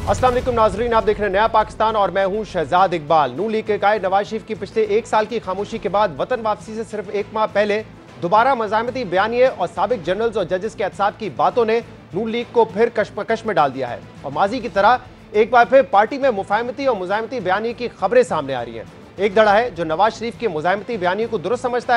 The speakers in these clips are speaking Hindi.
अस्सलाम वालेकुम नाजरीन, आप देख रहे हैं नया पाकिस्तान और मैं हूं शहजाद इकबाल। नून लीग के कायद नवाज शरीफ की पिछले एक साल की खामोशी के बाद वतन वापसी से सिर्फ एक माह पहले दोबारा मज़ाहमती बयानिए और साबिक जनरल्स और जजेस के एहतसाब की बातों ने नून लीग को फिर कशमकश में डाल दिया है और माजी की तरह एक बार फिर पार्टी में मुफाहमती और मुज़ाहमती बयानिए की खबरें सामने आ रही हैं। एक धड़ा है जो नवाज शरीफ के मुज़ाहमती बयानिए को दुरुस्त समझता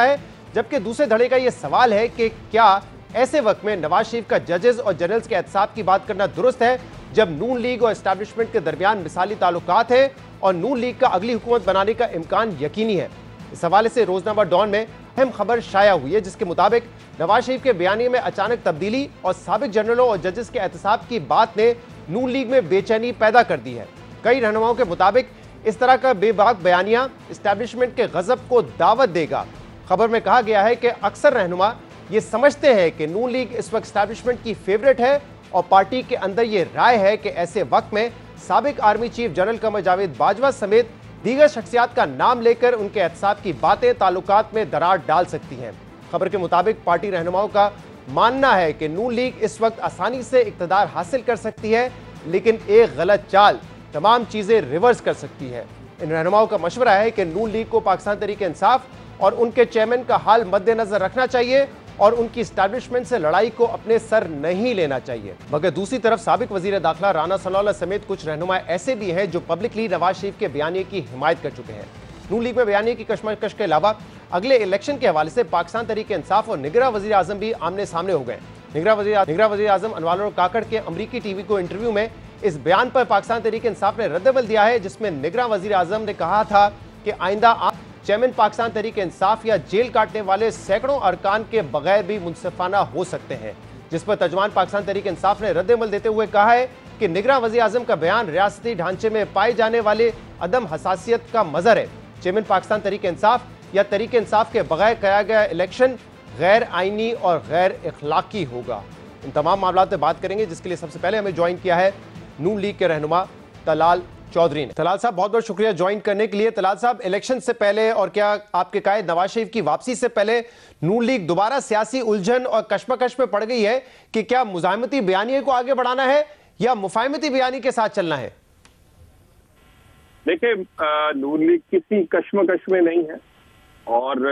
है, जबकि दूसरे धड़े का यह सवाल है कि क्या ऐसे वक्त में नवाज शरीफ का जजेस और जनरल्स के एहतसाब की बात करना दुरुस्त है जब नून लीग और एस्टैब्लिशमेंट के दरमियान मिसाली ताल्लुकात है और नून लीग का अगली हुकूमत बनाने का इम्कान यकीनी है। इस हवाले से रोजनामा डॉन में अहम खबर शाया हुई है जिसके मुताबिक नवाज शरीफ के बयानिए में अचानक तब्दीली और साबिक जनरलों और जजेस के एहतसाब की बात ने नून लीग में बेचैनी पैदा कर दी है। कई रहनुमाओं के मुताबिक इस तरह का बेबाक बयानिया एस्टैब्लिशमेंट के गजब को दावत देगा। खबर में कहा गया है कि अक्सर रहनुमा ये समझते हैं कि नून लीग इस वक्त एस्टैब्लिशमेंट की फेवरेट है और पार्टी के अंदर ये राय है कि ऐसे वक्त में साबिक army chief general Qamar Javed Bajwa समेत दीगर शख्सियात का नाम लेकर उनके एहतसाब की बातें ताल्लुकात में दरार डाल सकती हैं। खबर के मुताबिक पार्टी रहनुमाओं का मानना है कि नून लीग इस वक्त आसानी से इक्तदार हासिल कर सकती है, लेकिन एक गलत चाल तमाम चीजें रिवर्स कर सकती है। इन रहनुमाओं का मशवरा है कि नून लीग को पाकिस्तान तहरीक इंसाफ और उनके चेयरमैन का हाल मद्देनजर रखना चाहिए और उनकी एस्टैब्लिशमेंट से लड़ाई को अपने सर नहीं लेना चाहिए। मगर दूसरी तरफ साबिक वजीर दाखिला राना सनाउल्लाह समेत कुछ रहनुमा ऐसे भी हैं जो पब्लिकली नवाज शरीफ के बयानिए की हिमायत कर चुके हैं। नून लीग में बयानिए की कशमकश के अलावा अगले इलेक्शन के हवाले से पाकिस्तान तहरीक इंसाफ और निगरां वजीर आजम भी आमने सामने हो गए। निगरां वजीर आजम अनवर काकड़ के अमरीकी टीवी को इंटरव्यू में इस बयान पर पाकिस्तान तहरीक इंसाफ ने रद्दअमल दिया है जिसमें निगरां वजीर आजम ने कहा था कि आइंदा चेयरमैन पाकिस्तान तहरीक इंसाफ या जेल काटने वाले सैकड़ों अरकान के बगैर भी मुनसिफाना हो सकते हैं, जिस पर तर्जुमान पाकिस्तान तहरीक इंसाफ ने रद्दअमल देते हुए कहा है कि निगरां वज़ीर आज़म का बयान रियासती ढांचे में पाए जाने वाले अदम हसासियत का मजहर है। चेयरमैन पाकिस्तान तहरीक इंसाफ या तहरीक इंसाफ के बगैर किया गया इलेक्शन गैर आइनी और गैर इखलाकी होगा। इन तमाम मामलों पर बात करेंगे, जिसके लिए सबसे पहले हमें ज्वाइन किया है नून लीग के रहनुमा तलाल चौधरी ने। तलाल साहब बहुत बहुत शुक्रिया ज्वाइन करने के लिए। तलाल साहब, इलेक्शन से पहले और क्या आपके कायद नवाज शरीफ की वापसी से पहले नून लीग दोबारा सियासी उलझन और कशमकश में पड़ गई है कि क्या मुज़ाहमती बयानिए को आगे बढ़ाना है या मुफाहमती बयानी के साथ चलना है? देखिए, नून लीग किसी कशमकश में नहीं है और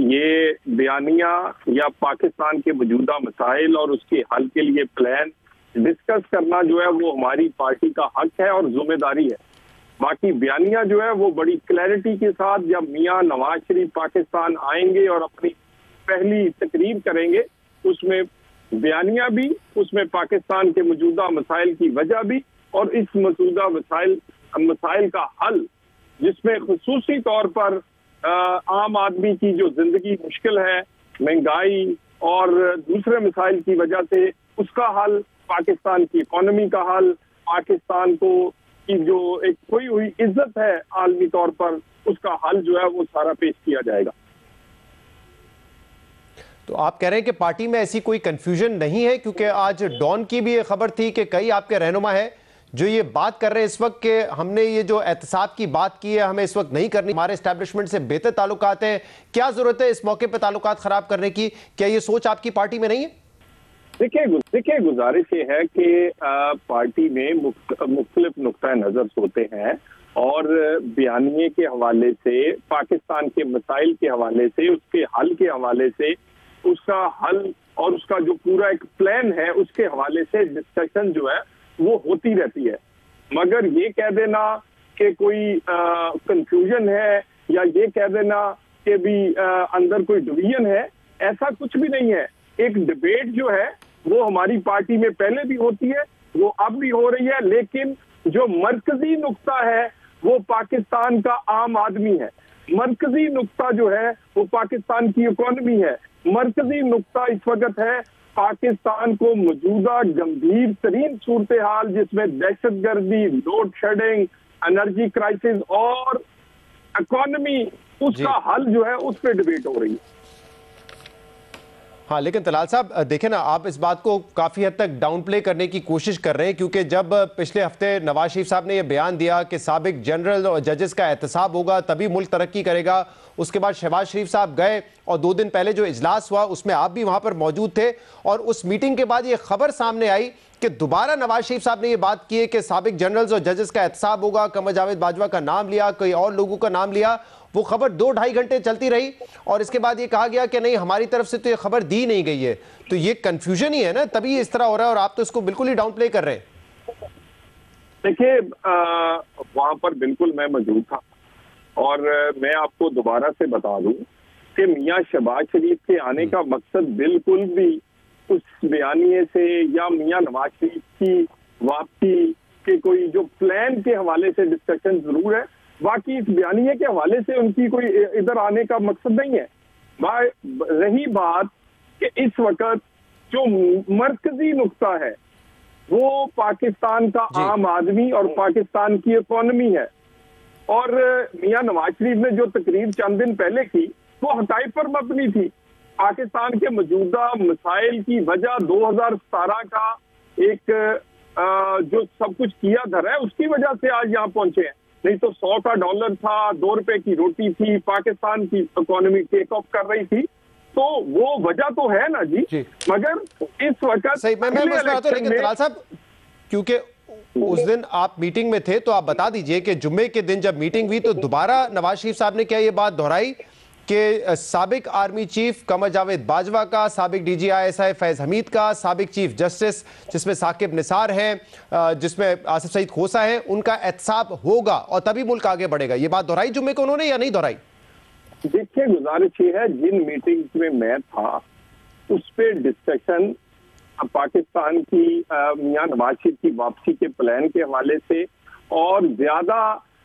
ये बयानिया या पाकिस्तान के मौजूदा मसाइल और उसके हल के लिए प्लान डिस्कस करना जो है वो हमारी पार्टी का हक है और जिम्मेदारी है। बाकी बयानिया जो है वो बड़ी क्लैरिटी के साथ जब मियां नवाज शरीफ पाकिस्तान आएंगे और अपनी पहली तकरीर करेंगे, उसमें बयानिया भी, उसमें पाकिस्तान के मौजूदा मसाइल की वजह भी और इस मौजूदा मसाइल का हल, जिसमें खुसूसी तौर पर आम आदमी की जो जिंदगी मुश्किल है, महंगाई और दूसरे मसाइल की वजह से उसका हल, पाकिस्तान की इकोनॉमी का हल, पाकिस्तान को की जो एक खोई हुई इज्जत है आलमी तौर पर, उसका हल जो है वो सारा पेश किया जाएगा। तो आप कह रहे हैं कि पार्टी में ऐसी कोई कंफ्यूजन नहीं है? क्योंकि आज डॉन की भी ये खबर थी कि कई आपके रहनुमा है जो ये बात कर रहे हैं इस वक्त कि हमने ये जो एहतसाब की बात की है हमें इस वक्त नहीं करनी, हमारे एस्टैब्लिशमेंट से बेहतर ताल्लुकात हैं, क्या जरूरत है इस मौके पर ताल्लुकात खराब करने की? क्या ये सोच आपकी पार्टी में नहीं है? देखिए, गुजारिश ये है कि पार्टी में मुख्तलिफ नुक्ता नजर होते हैं और बयानिए के हवाले से, पाकिस्तान के मसाइल के हवाले से, उसके हल के हवाले से, उसका हल और उसका जो पूरा एक प्लान है उसके हवाले से डिस्कशन जो है वो होती रहती है। मगर ये कह देना कि कोई कंफ्यूजन है या ये कह देना कि भी अंदर कोई डिवीजन है, ऐसा कुछ भी नहीं है। एक डिबेट जो है वो हमारी पार्टी में पहले भी होती है, वो अब भी हो रही है, लेकिन जो मरकजी नुक्ता है वो पाकिस्तान का आम आदमी है। मरकजी नुक्ता जो है वो पाकिस्तान की इकोनॉमी है। मरकजी नुक्ता इस वक्त है पाकिस्तान को मौजूदा गंभीर तरीन सूरत हाल, जिसमें दहशतगर्दी, लोड शेडिंग, एनर्जी क्राइसिस और इकोनॉमी, उसका हल जो है उस पर डिबेट हो रही है। हाँ, लेकिन तलाल साहब देखें ना, आप इस बात को काफ़ी हद तक डाउन प्ले करने की कोशिश कर रहे हैं, क्योंकि जब पिछले हफ्ते नवाज शरीफ साहब ने यह बयान दिया कि साबिक जनरल और जजेस का एहतसाब होगा तभी मुल्क तरक्की करेगा, उसके बाद शहबाज शरीफ साहब गए और 2 दिन पहले जो इजलास हुआ उसमें आप भी वहाँ पर मौजूद थे और उस मीटिंग के बाद ये खबर सामने आई कि दोबारा नवाज शरीफ साहब ने यह बात की है कि साबिक जनरल्स और जजेस का एहतसाब होगा, कमर जावेद बाजवा का नाम लिया, कई और लोगों का नाम लिया। वो खबर 2-2.5 घंटे चलती रही और इसके बाद ये कहा गया कि नहीं, हमारी तरफ से तो ये खबर दी नहीं गई है। तो ये कंफ्यूजन ही है ना, तभी इस तरह हो रहा है और आप तो इसको बिल्कुल ही डाउन प्ले कर रहे हैं। देखिए, वहां पर बिल्कुल मैं मौजूद था और मैं आपको दोबारा से बता दूं कि मियां शहबाज शरीफ के आने का मकसद बिल्कुल भी उस बयानिए से या मियां नवाज शरीफ की वापसी के कोई जो प्लान के हवाले से डिस्कशन जरूर है, बाकी इस बयानिए के हवाले से उनकी कोई इधर आने का मकसद नहीं है। रही बात कि इस वक्त जो मरकजी नुक्ता है वो पाकिस्तान का आम आदमी और पाकिस्तान की इकोनॉमी है, और मियां नवाज शरीफ ने जो तकरीर चंद दिन पहले की वो हकाइक पर मबनी थी। पाकिस्तान के मौजूदा मसाइल की वजह 2017 का एक जो सब कुछ किया धरा है उसकी वजह से आज यहाँ पहुंचे हैं। नहीं तो 100 का डॉलर था, 2 रुपए की रोटी थी, पाकिस्तान की इकोनॉमी टेक ऑफ कर रही थी, तो वो वजह तो है ना जी। मगर इस वक्त सही मैं लेकिन तलाल साहब, क्योंकि उस दिन आप मीटिंग में थे तो आप बता दीजिए कि जुम्मे के दिन जब मीटिंग हुई तो दोबारा नवाज शरीफ साहब ने क्या ये बात दोहराई कि साबिक आर्मी चीफ कमर जावेद बाजवा का, साबिक DGI फैज हमीद का, साबिक चीफ जस्टिस जिसमें साकिब निसार हैं, जिसमें आसिफ सईद खोसा है, उनका एहतसाब होगा और तभी मुल्क आगे बढ़ेगा। ये बात दोहराई जुम्मे को उन्होंने या नहीं दोहराई? देखिए, गुजारिश ये है, जिन मीटिंग्स में मैं था उस पे डिस्कशन पाकिस्तान की मियां नवाज शरीफ की वापसी के प्लान के हवाले से और ज्यादा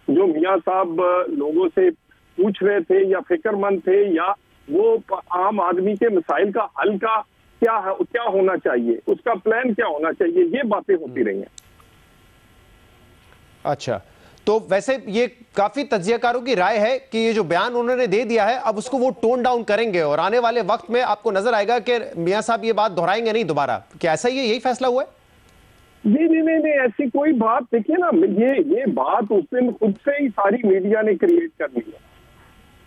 जो मियां साहब लोगों से पूछ रहे थे या फिक्रमंद थे या वो आम आदमी के मसाइल का हल का क्या होना चाहिए, उसका प्लान क्या होना चाहिए, ये बातें होती रही हैं। अच्छा, तो वैसे ये काफी तज्जियाकारों की राय है कि ये जो बयान उन्होंने दे दिया है अब उसको वो टोन डाउन करेंगे और आने वाले वक्त में आपको नजर आएगा कि मियां साहब ये बात दोहराएंगे नहीं दोबारा। क्या ऐसा ही है, यही फैसला हुआ है? नहीं, ऐसी कोई बात, देखिए ना, ये बात उस दिन खुद से ही सारी मीडिया ने क्रिएट कर ली है।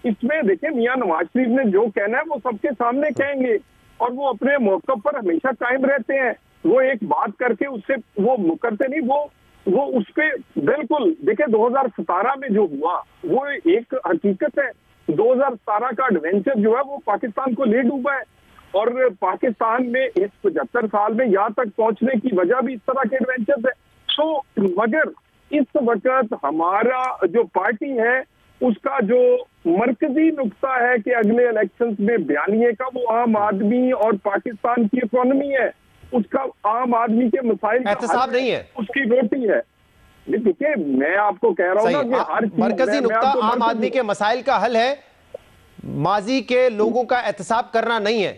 इसमें देखिए, मियां नवाज शरीफ ने जो कहना है वो सबके सामने कहेंगे और वो अपने मौके पर हमेशा कायम रहते हैं। वो एक बात करके उससे वो मुकरते नहीं, वो उस पे बिल्कुल, देखिए 2017 में जो हुआ वो एक हकीकत है। 2017 का एडवेंचर जो है वो पाकिस्तान को ले डूबा है और पाकिस्तान में इस 75 साल में यहाँ तक पहुंचने की वजह भी इस तरह के एडवेंचर है। तो मगर इस वक्त हमारा जो पार्टी है उसका जो मरकजी नुक्ता है कि अगले इलेक्शंस में बयानिए का वो आम आदमी और पाकिस्तान की इकोनॉमी है, उसका आम आदमी के मसाइल एहतसाब नहीं है, उसकी रोटी है। देखिए, मैं आपको कह रहा हूँ ना कि हर मरकजी नुक्ता आम आदमी के मसाइल का हल है, माजी के लोगों का एहतसाब करना नहीं है।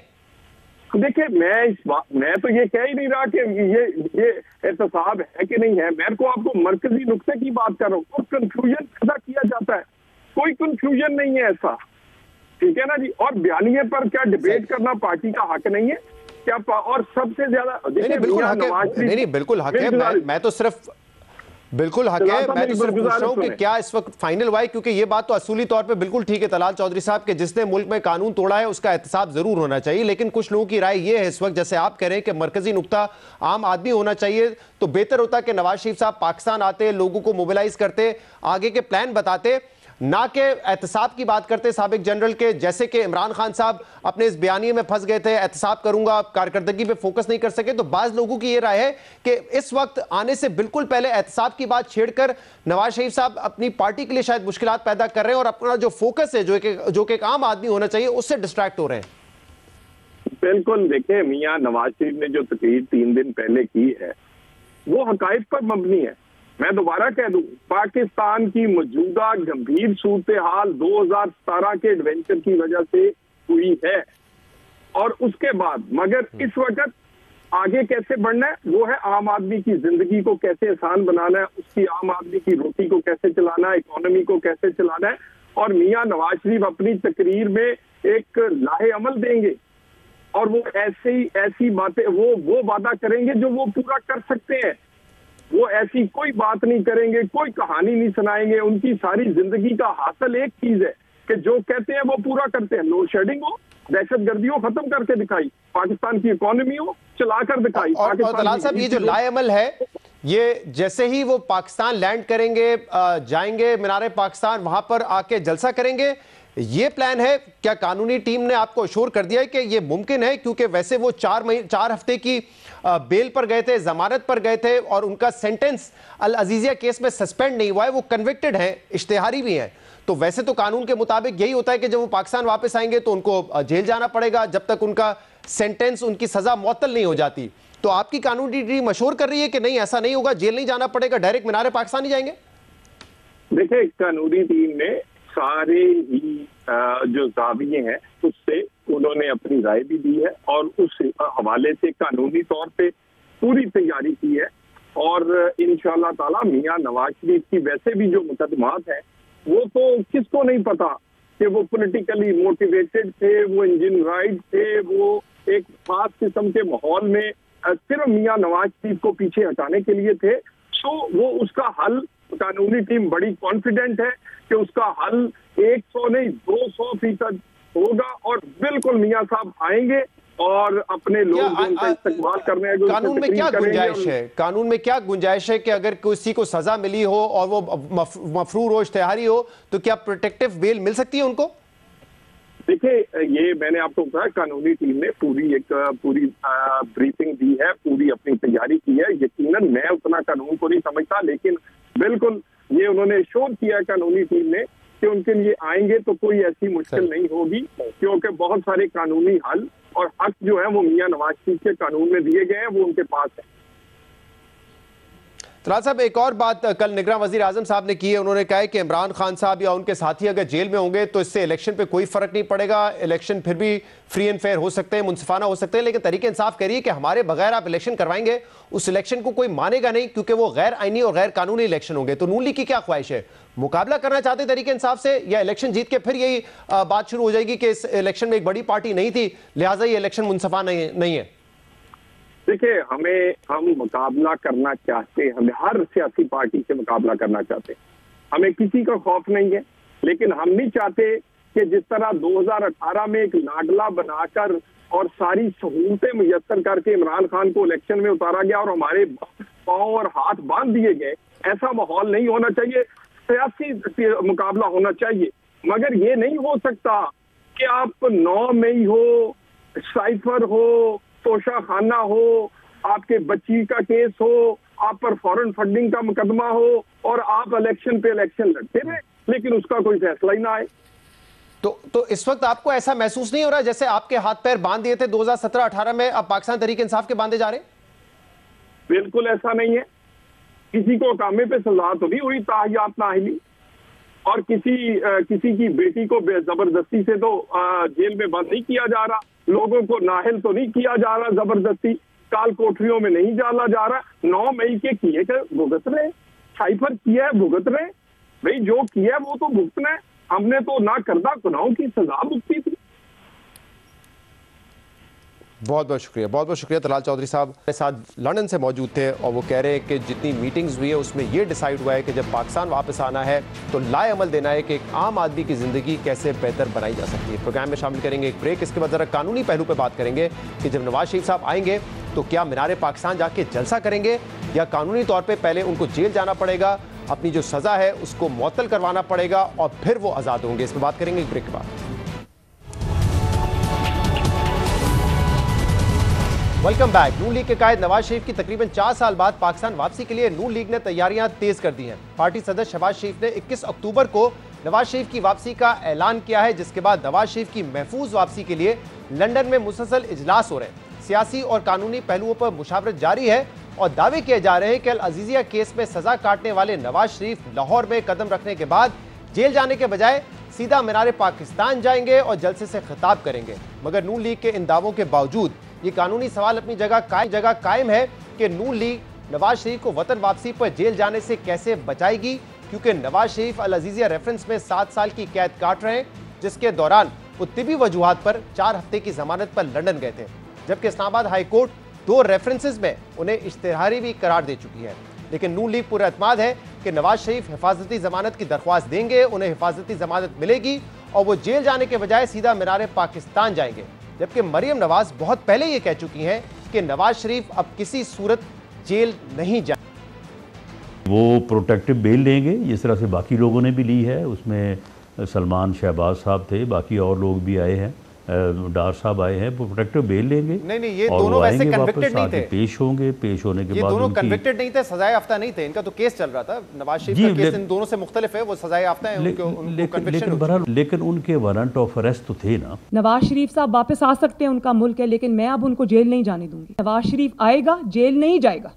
देखिए, मैं तो ये कह ही नहीं रहा कि ये एहतसाब है कि नहीं है, मैं को आपको मरकजी नुक्ते की बात कर रहा हूँ। और कंफ्यूजन पैदा किया जाता है, कोई कंफ्यूजन नहीं है ऐसा, ठीक है ना जी। और बयानिए पर क्या डिबेट करना पार्टी का हक नहीं है क्या? और सबसे ज्यादा नहीं, बिल्कुल हक है। मैं तो सिर्फ बिल्कुल हक है, मैं तो सिर्फ पूछ रहा हूं कि क्या इस वक्त फाइनल हुआ है, क्योंकि ये बात तो असूली तौर पे बिल्कुल ठीक है तलाल चौधरी साहब के जिसने मुल्क में कानून तोड़ा है उसका एहतसाब जरूर होना चाहिए, लेकिन कुछ लोगों की राय ये है इस वक्त, जैसे आप कह रहे हैं कि मरकजी नुक्ता आम आदमी होना चाहिए, तो बेहतर होता कि नवाज शरीफ साहब पाकिस्तान आते, लोगों को मोबिलाइज करते, आगे के प्लान बताते, ना के एहतसाब की बात करते साबिक जनरल के, जैसे कि इमरान खान साहब अपने इस बयानिए में फंस गए थे, एहतसाब करूंगा, कारकर्दगी पे फोकस नहीं कर सके। तो बाज लोगों की ये राय है कि इस वक्त आने से बिल्कुल पहले एहतसाब की बात छेड़कर नवाज शरीफ साहब अपनी पार्टी के लिए शायद मुश्किलात पैदा कर रहे हैं और अपना जो फोकस है जो कि एक आम आदमी होना चाहिए उससे डिस्ट्रैक्ट हो रहे हैं। बिल्कुल, देखिए, मियां नवाज शरीफ ने जो तकरीर 3 दिन पहले की है वो हकाइक पर मबनी है। मैं दोबारा कह दूं, पाकिस्तान की मौजूदा गंभीर सूरत हाल 2017 के एडवेंचर की वजह से हुई है और उसके बाद मगर इस वक्त आगे कैसे बढ़ना है वो है आम आदमी की जिंदगी को कैसे आसान बनाना है, उसकी आम आदमी की रोटी को कैसे चलाना है, इकोनॉमी को कैसे चलाना है। और मियां नवाज शरीफ अपनी तकरीर में एक लाहे अमल देंगे और वो ऐसी बातें वो वादा करेंगे जो वो पूरा कर सकते हैं। वो ऐसी कोई बात नहीं करेंगे, कोई कहानी नहीं सुनाएंगे। उनकी सारी जिंदगी का हासिल एक चीज है कि जो कहते हैं वो पूरा करते हैं। लोड शेडिंग हो, दहशतगर्दी को खत्म करके दिखाई, पाकिस्तान की इकोनॉमी को चलाकर दिखाई। और दलाल साहब, ये जो लाएमल है, ये जैसे ही वो पाकिस्तान लैंड करेंगे, जाएंगे मीनार पाकिस्तान, वहां पर आके जलसा करेंगे, ये प्लान है क्या? कानूनी टीम ने आपको अश्योर कर दिया है कि ये मुमकिन है? क्योंकि वैसे वो 4 हफ्ते की बेल पर गए थे, जमानत पर गए थे, और उनका सेंटेंस अल अजीजिया केस में सस्पेंड नहीं हुआ है, वो कन्विक्टेड हैं, इश्तिहारी भी हैं। तो वैसे तो कानून के मुताबिक यही होता है कि जब वो पाकिस्तान वापस आएंगे तो उनको जेल जाना पड़ेगा जब तक उनका सेंटेंस, उनकी सजा मुअत्तल नहीं हो जाती। तो आपकी कानूनी टीम मशहूर कर रही है कि नहीं, ऐसा नहीं होगा, जेल नहीं जाना पड़ेगा, डायरेक्ट मीनार पाकिस्तान ही जाएंगे? देखिए, कानूनी टीम ने सारे ही जो जाविये हैं उससे उन्होंने अपनी राय भी दी है, और उस हवाले से कानूनी तौर पे पूरी तैयारी की है। और इंशाअल्लाह ताला मियां नवाज शरीफ की वैसे भी जो मुकदमात हैं, वो तो किसको नहीं पता कि वो पॉलिटिकली मोटिवेटेड थे, वो इंजन राइड थे, वो एक खास किस्म के माहौल में सिर्फ मियां नवाज शरीफ को पीछे हटाने के लिए थे। सो वो उसका हल, कानूनी टीम बड़ी कॉन्फिडेंट है कि उसका हल 100 नहीं 200% होगा, और बिल्कुल मियां साहब आएंगे और अपने लोग जो उनका इस्तेमाल करने हैं। कानून में क्या गुंजाइश है? कानून में क्या गुंजाइश है कि अगर किसी को सजा मिली हो और वो मफरूर हो, इश्तिहारी हो, तो क्या प्रोटेक्टिव बेल मिल सकती है उनको? देखिए, ये मैंने आपको कहा, कानूनी टीम ने पूरी ब्रीफिंग दी है, पूरी अपनी तैयारी की है। यकीनन मैं उतना कानून को नहीं समझता, लेकिन बिल्कुल ये उन्होंने श्योर किया है कानूनी टीम ने कि उनके लिए आएंगे तो कोई ऐसी मुश्किल नहीं होगी, क्योंकि बहुत सारे कानूनी हल और हक जो है वो मियां नवाज शरीफ के कानून में दिए गए हैं, वो उनके पास है। तलाल साहब, एक और बात कल निगरान वजीर आजम साहब ने की है। उन्होंने कहा है कि इमरान खान साहब या उनके साथी अगर जेल में होंगे तो इससे इलेक्शन पे कोई फर्क नहीं पड़ेगा, इलेक्शन फिर भी फ्री एंड फेयर हो सकते हैं, मुनसिफाना हो सकते हैं, लेकिन तरीके इंसाफ कह रही है कि हमारे बगैर आप इलेक्शन करवाएंगे, उस इलेक्शन को कोई मानेगा नहीं, क्योंकि वो गैर आईनी और गैर कानूनी इलेक्शन होंगे। तो नून लीग की क्या ख्वाहिश है? मुकाबला करना चाहते तरीके इंसाफ से, या इलेक्शन जीत के फिर यही बात शुरू हो जाएगी कि इस इलेक्शन में एक बड़ी पार्टी नहीं थी, लिहाजा ये इलेक्शन मुनसिफाना नहीं है? देखिए, हम मुकाबला करना चाहते हैं, हम हर सियासी पार्टी से मुकाबला करना चाहते हैं, हमें किसी का खौफ नहीं है, लेकिन हम नहीं चाहते कि जिस तरह 2018 में एक लाडला बनाकर और सारी सहूलतें मुयस्सर करके इमरान खान को इलेक्शन में उतारा गया और हमारे पांव और हाथ बांध दिए गए, ऐसा माहौल नहीं होना चाहिए। सियासी मुकाबला होना चाहिए, मगर ये नहीं हो सकता कि आप 9 मई हो, साइफर हो, तोशा खाना हो, आपके बच्ची का केस हो, आप पर फॉरेन फंडिंग का मुकदमा हो, और आप इलेक्शन पे इलेक्शन लड़ते रहे, लेकिन उसका कोई फैसला ही ना आए। तो इस वक्त आपको ऐसा महसूस नहीं हो रहा जैसे आपके हाथ पैर बांध दिए थे 2017-18 में, अब पाकिस्तान तहरीक इंसाफ के बांधे जा रहे? बिल्कुल ऐसा नहीं है। किसी को कामे पे सजा तो नहीं हुई ताहियात नाहिली, और किसी की बेटी को जबरदस्ती से तो जेल में बंद नहीं किया जा रहा, लोगों को नाहल तो नहीं किया जा रहा, जबरदस्ती काल कोठरियों में नहीं डाला जा रहा। 9 मई के किए के भुगत रहे, साइफर किया है भुगत रहे, भाई जो किया है वो तो भुगतना है। हमने तो ना करदा गुनाहों की सजा भुगती थी। बहुत बहुत शुक्रिया। तलाल चौधरी साहब मेरे साथ लंदन से मौजूद थे, और वो कह रहे हैं कि जितनी मीटिंग्स हुई है उसमें ये डिसाइड हुआ है कि जब पाकिस्तान वापस आना है तो लाएअमल देना है कि एक आम आदमी की ज़िंदगी कैसे बेहतर बनाई जा सकती है। प्रोग्राम में शामिल करेंगे एक ब्रेक, इसके बाद ज़रा कानूनी पहलू पर बात करेंगे कि जब नवाज शरीफ साहब आएंगे तो क्या मीनार पाकिस्तान जाके जलसा करेंगे, या कानूनी तौर पर पहले उनको जेल जाना पड़ेगा, अपनी जो सज़ा है उसको मुअत्तल करवाना पड़ेगा, और फिर वो आज़ाद होंगे। इस पर बात करेंगे एक ब्रेक के बाद। Welcome back. नून लीग के कायद नवाज शरीफ की तकरीबन 4 साल बाद पाकिस्तान वापसी के लिए नून लीग ने तैयारियां तेज कर दी हैं। पार्टी सदस्य शहबाज शरीफ ने 21 अक्टूबर को नवाज शरीफ की वापसी का ऐलान किया है, जिसके बाद नवाज शरीफ की महफूज वापसी के लिए लंदन में मुसलसल इजलास हो रहे हैं। सियासी और कानूनी पहलुओं पर मुशावरत जारी है, और दावे किए जा रहे हैं कि अल अजीजिया केस में सजा काटने वाले नवाज शरीफ लाहौर में कदम रखने के बाद जेल जाने के बजाय सीधा मीनार पाकिस्तान जाएंगे और जलसे से खिताब करेंगे। मगर नून लीग के इन दावों के बावजूद ये कानूनी सवाल अपनी जगह कायम है कि नून लीग नवाज शरीफ को वतन वापसी पर जेल जाने से कैसे बचाएगी, क्योंकि नवाज शरीफ अल अजीजिया रेफरेंस में 7 साल की कैद काट रहे हैं, जिसके दौरान वो तिबी वजूहात पर 4 हफ्ते की जमानत पर लंदन गए थे, जबकि इस्लामाबाद हाई कोर्ट 2 रेफरेंसेस में उन्हें इश्तिहारी भी करार दे चुकी है। लेकिन नून लीग पूरा एतमाद है कि नवाज शरीफ हिफाजती जमानत की दरख्वास्त देंगे, उन्हें हिफाजती जमानत मिलेगी और वो जेल जाने के बजाय सीधा मीनार पाकिस्तान जाएंगे। जबकि मरियम नवाज बहुत पहले ये कह चुकी हैं कि नवाज शरीफ अब किसी सूरत जेल नहीं जाएंगे। वो प्रोटेक्टिव बेल लेंगे जिस तरह से बाकी लोगों ने भी ली है। उसमें सलमान शहबाज साहब थे, बाकी और लोग भी आए हैं, डार साहब आए हैं, वो प्रोटेक्टिव बेल लेंगे। नहीं, ये दोनों वैसे कन्विक्टेड नहीं थे। पेश होंगे, पेश होने के बाद दोनों कन्विक्टेड नहीं थे, सजाए याफ्ता नहीं थे। इनका तो केस चल रहा था। नवाज शरीफ का केस इन दोनों से मुख्तलिफ है, वो सजाए याफ्ता है, लेकिन उनके वारंट ऑफ अरेस्ट तो थे ना। नवाज शरीफ साहब वापस आ सकते हैं, उनका मुल्क है, लेकिन मैं अब उनको जेल नहीं जाने दूंगी। नवाज शरीफ आएगा, जेल नहीं जाएगा,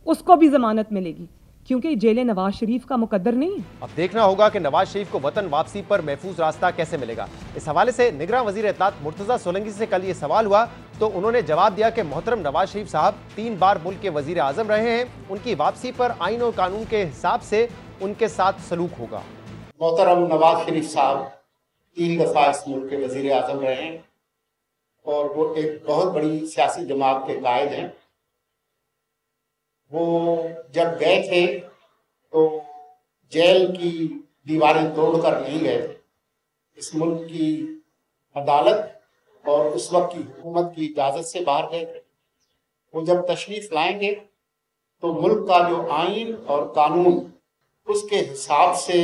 उसको भी जमानत मिलेगी, क्योंकि जेल नवाज शरीफ का मुकद्दर नहीं है। अब देखना होगा कि नवाज शरीफ को वतन वापसी पर महफूज रास्ता कैसे मिलेगा। इस हवाले से निगरान वजीर इत्तलात मुर्तजा सोलंकी से कल ये सवाल हुआ तो उन्होंने जवाब दिया कि मोहतरम नवाज शरीफ साहब 3 बार मुल्क के वजीर आजम रहे हैं, उनकी वापसी पर आइन और कानून के हिसाब से उनके साथ सलूक होगा। मोहतरम नवाज शरीफ साहब 3 दफा इस मुल्क के वजीर आजम रहे हैं और वो एक बहुत बड़ी सियासी जमात के कायद हैं। वो जब गए थे तो जेल की दीवारें तोड़कर नहीं गए थे। इस मुल्क की अदालत और उस वक्त की हुकूमत की इजाज़त से बाहर गए थे। वो जब तशरीफ लाएंगे तो मुल्क का जो आइन और कानून उसके हिसाब से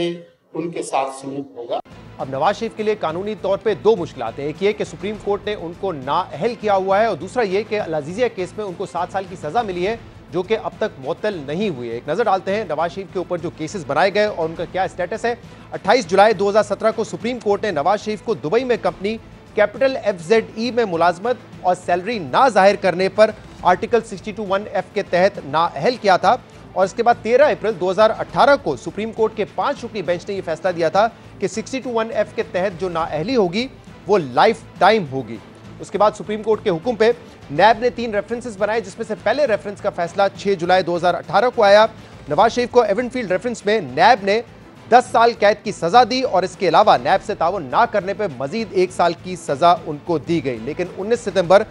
उनके साथ सलूक होगा। अब नवाज शरीफ के लिए कानूनी तौर पे 2 मुश्किलात हैं। एक ये कि सुप्रीम कोर्ट ने उनको नाअहल किया हुआ है और दूसरा ये कि अल अज़ीज़िया केस में उनको 7 साल की सजा मिली है जो कि अब तक मुअत्तल नहीं हुई है। एक नजर डालते हैं नवाज शरीफ के ऊपर जो केसेस बनाए गए और उनका क्या स्टेटस है। 28 जुलाई 2017 को सुप्रीम कोर्ट ने नवाज शरीफ को दुबई में कंपनी कैपिटल FZE में मुलाजमत और सैलरी ना जाहिर करने पर आर्टिकल 62(1)(f) के तहत नाअहल किया था और इसके बाद 13 अप्रैल 2018 को सुप्रीम कोर्ट के 5 रुकनी बेंच ने यह फैसला दिया था कि 62(1)(f) के तहत जो नाअहली होगी वो लाइफ टाइम होगी। उसके बाद सुप्रीम कोर्ट के हुक्म पे नैब ने 3 रेफरेंसेस बनाए जिसमें से पहले रेफरेंस का फैसला 6 जुलाई 2018 को आया। नवाज शरीफ को एवनफील्ड रेफरेंस में नैब ने 10 साल कैद की सजा दी और इसके अलावा नैब से ताउन ना करने पर मजीद 1 साल की सजा उनको दी गई। लेकिन 19 सितंबर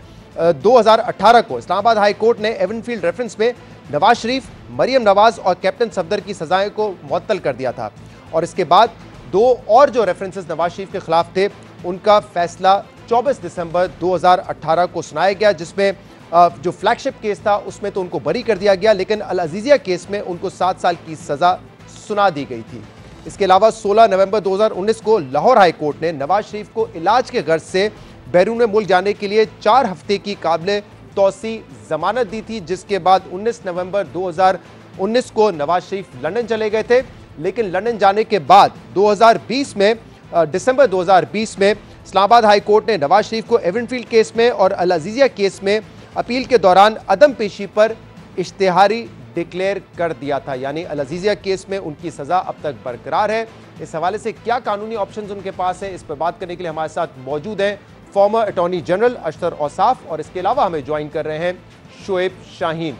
2018 को इस्लामाबाद हाई कोर्ट ने एवनफील्ड रेफरेंस में नवाज शरीफ, मरियम नवाज और कैप्टन सफदर की सजाएं को मुअत्तल कर दिया था और इसके बाद 2 और जो रेफरेंसेस नवाज शरीफ के खिलाफ थे उनका फैसला 24 दिसंबर 2018 को सुनाया गया, जिसमें जो फ्लैगशिप केस था उसमें तो उनको बरी कर दिया गया लेकिन अल अज़ीज़िया केस में उनको 7 साल की सजा सुना दी गई थी। इसके अलावा 16 नवंबर 2019 को लाहौर हाई कोर्ट ने नवाज शरीफ को इलाज के गर्ज से बैरून मुल्क जाने के लिए 4 हफ्ते की काबिल तौसी जमानत दी थी, जिसके बाद 19 नवंबर 2019 को नवाज शरीफ लंदन चले गए थे। लेकिन लंदन जाने के बाद 2020 में दिसंबर 2020 में इस्लामाबाद हाई कोर्ट ने नवाज शरीफ को एवनफील्ड केस में और अल अज़ीज़िया केस में अपील के दौरान अदम पेशी पर इश्तिहारी डिक्लेयर कर दिया था, यानी अल अज़ीज़िया केस में उनकी सजा अब तक बरकरार है। इस हवाले से क्या कानूनी ऑप्शंस उनके पास है, इस पर बात करने के लिए हमारे साथ मौजूद हैं फॉर्मर अटॉर्नी जनरल अशतर औसाफ और इसके अलावा हमें ज्वाइन कर रहे हैं शोएब शाहीन।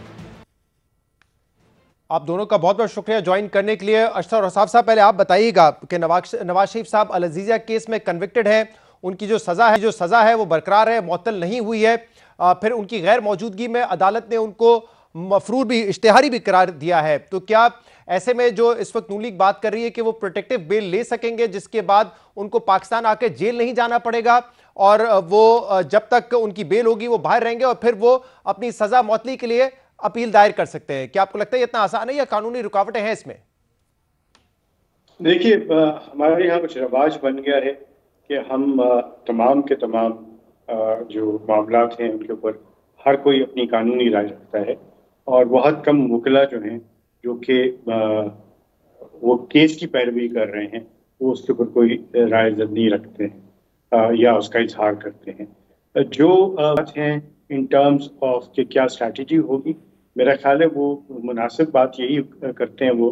आप दोनों का बहुत बहुत शुक्रिया ज्वाइन करने के लिए। अशतर औसाफ साहब, पहले आप बताइएगा कि नवाज शरीफ साहब अल अज़ीज़िया केस में कन्विक्टेड है, उनकी जो सजा है वो बरकरार है, मुअत्तल नहीं हुई है। फिर उनकी गैर मौजूदगी में अदालत ने उनको मफरूर भी, इश्तिहारी भी करार दिया है। तो क्या ऐसे में जो इस वक्त नून लीग बात कर रही है कि वो प्रोटेक्टिव बेल ले सकेंगे जिसके बाद उनको पाकिस्तान आके जेल नहीं जाना पड़ेगा और वो जब तक उनकी बेल होगी वो बाहर रहेंगे और फिर वो अपनी सजा मुअत्तली के लिए अपील दायर कर सकते हैं, क्या आपको लगता है इतना आसान है या कानूनी रुकावटें हैं इसमें? देखिए, हमारे यहाँ कुछ रिवाज बन गया है कि हम तमाम के तमाम जो मामलात हैं उनके ऊपर हर कोई अपनी कानूनी राय रखता है और बहुत कम वकीला जो हैं जो कि वो केस की पैरवी कर रहे हैं वो उसके ऊपर कोई राय नहीं रखते हैं या उसका इजहार करते हैं। जो बात हैं इन टर्म्स ऑफ कि क्या स्ट्रैटेजी होगी, मेरा ख्याल है वो मुनासिब बात यही करते हैं वो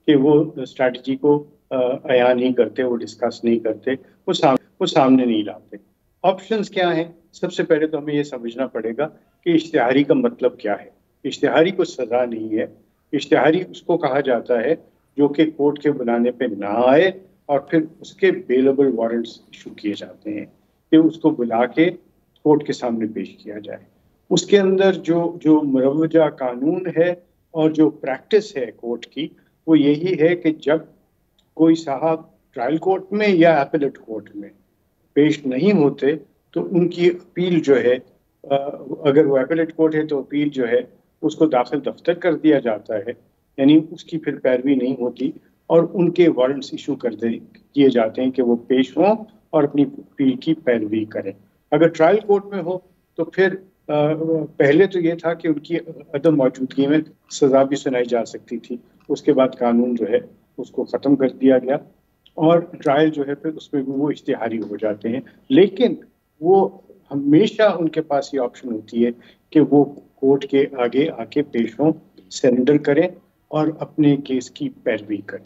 कि वो स्ट्रैटेजी को अयान नहीं करते, वो डिस्कस नहीं करते, वो सामने नहीं लाते। ऑप्शंस क्या हैं? सबसे पहले तो हमें ये समझना पड़ेगा कि इश्तिहारी का मतलब क्या है। इश्तिहारी को सज़ा नहीं है, इश्तिहारी उसको कहा जाता है जो कि कोर्ट के बुलाने पे ना आए और फिर उसके बेलेबल वारंट्स इशू किए जाते हैं कि उसको बुला के कोर्ट के सामने पेश किया जाए। उसके अंदर जो मुरव्वजा कानून है और जो प्रैक्टिस है कोर्ट की वो यही है कि जब कोई साहब ट्रायल कोर्ट में या एपेलेट कोर्ट में पेश नहीं होते तो उनकी अपील जो है, अगर वो एपेलेट कोर्ट है तो अपील जो है उसको दाखिल दफ्तर कर दिया जाता है, यानी उसकी फिर पैरवी नहीं होती और उनके वारंट्स इशू किए जाते हैं कि वो पेश हों और अपनी अपील की पैरवी करें। अगर ट्रायल कोर्ट में हो तो फिर पहले तो ये था कि उनकी अदम मौजूदगी में सज़ा भी सुनाई जा सकती थी, उसके बाद कानून जो है उसको ख़त्म कर दिया गया और ट्रायल जो है फिर उसमें भी वो इश्तिहारी हो जाते हैं। लेकिन वो हमेशा उनके पास ये ऑप्शन होती है कि वो कोर्ट के आगे आके पेश हों, सरेंडर करें और अपने केस की पैरवी करें।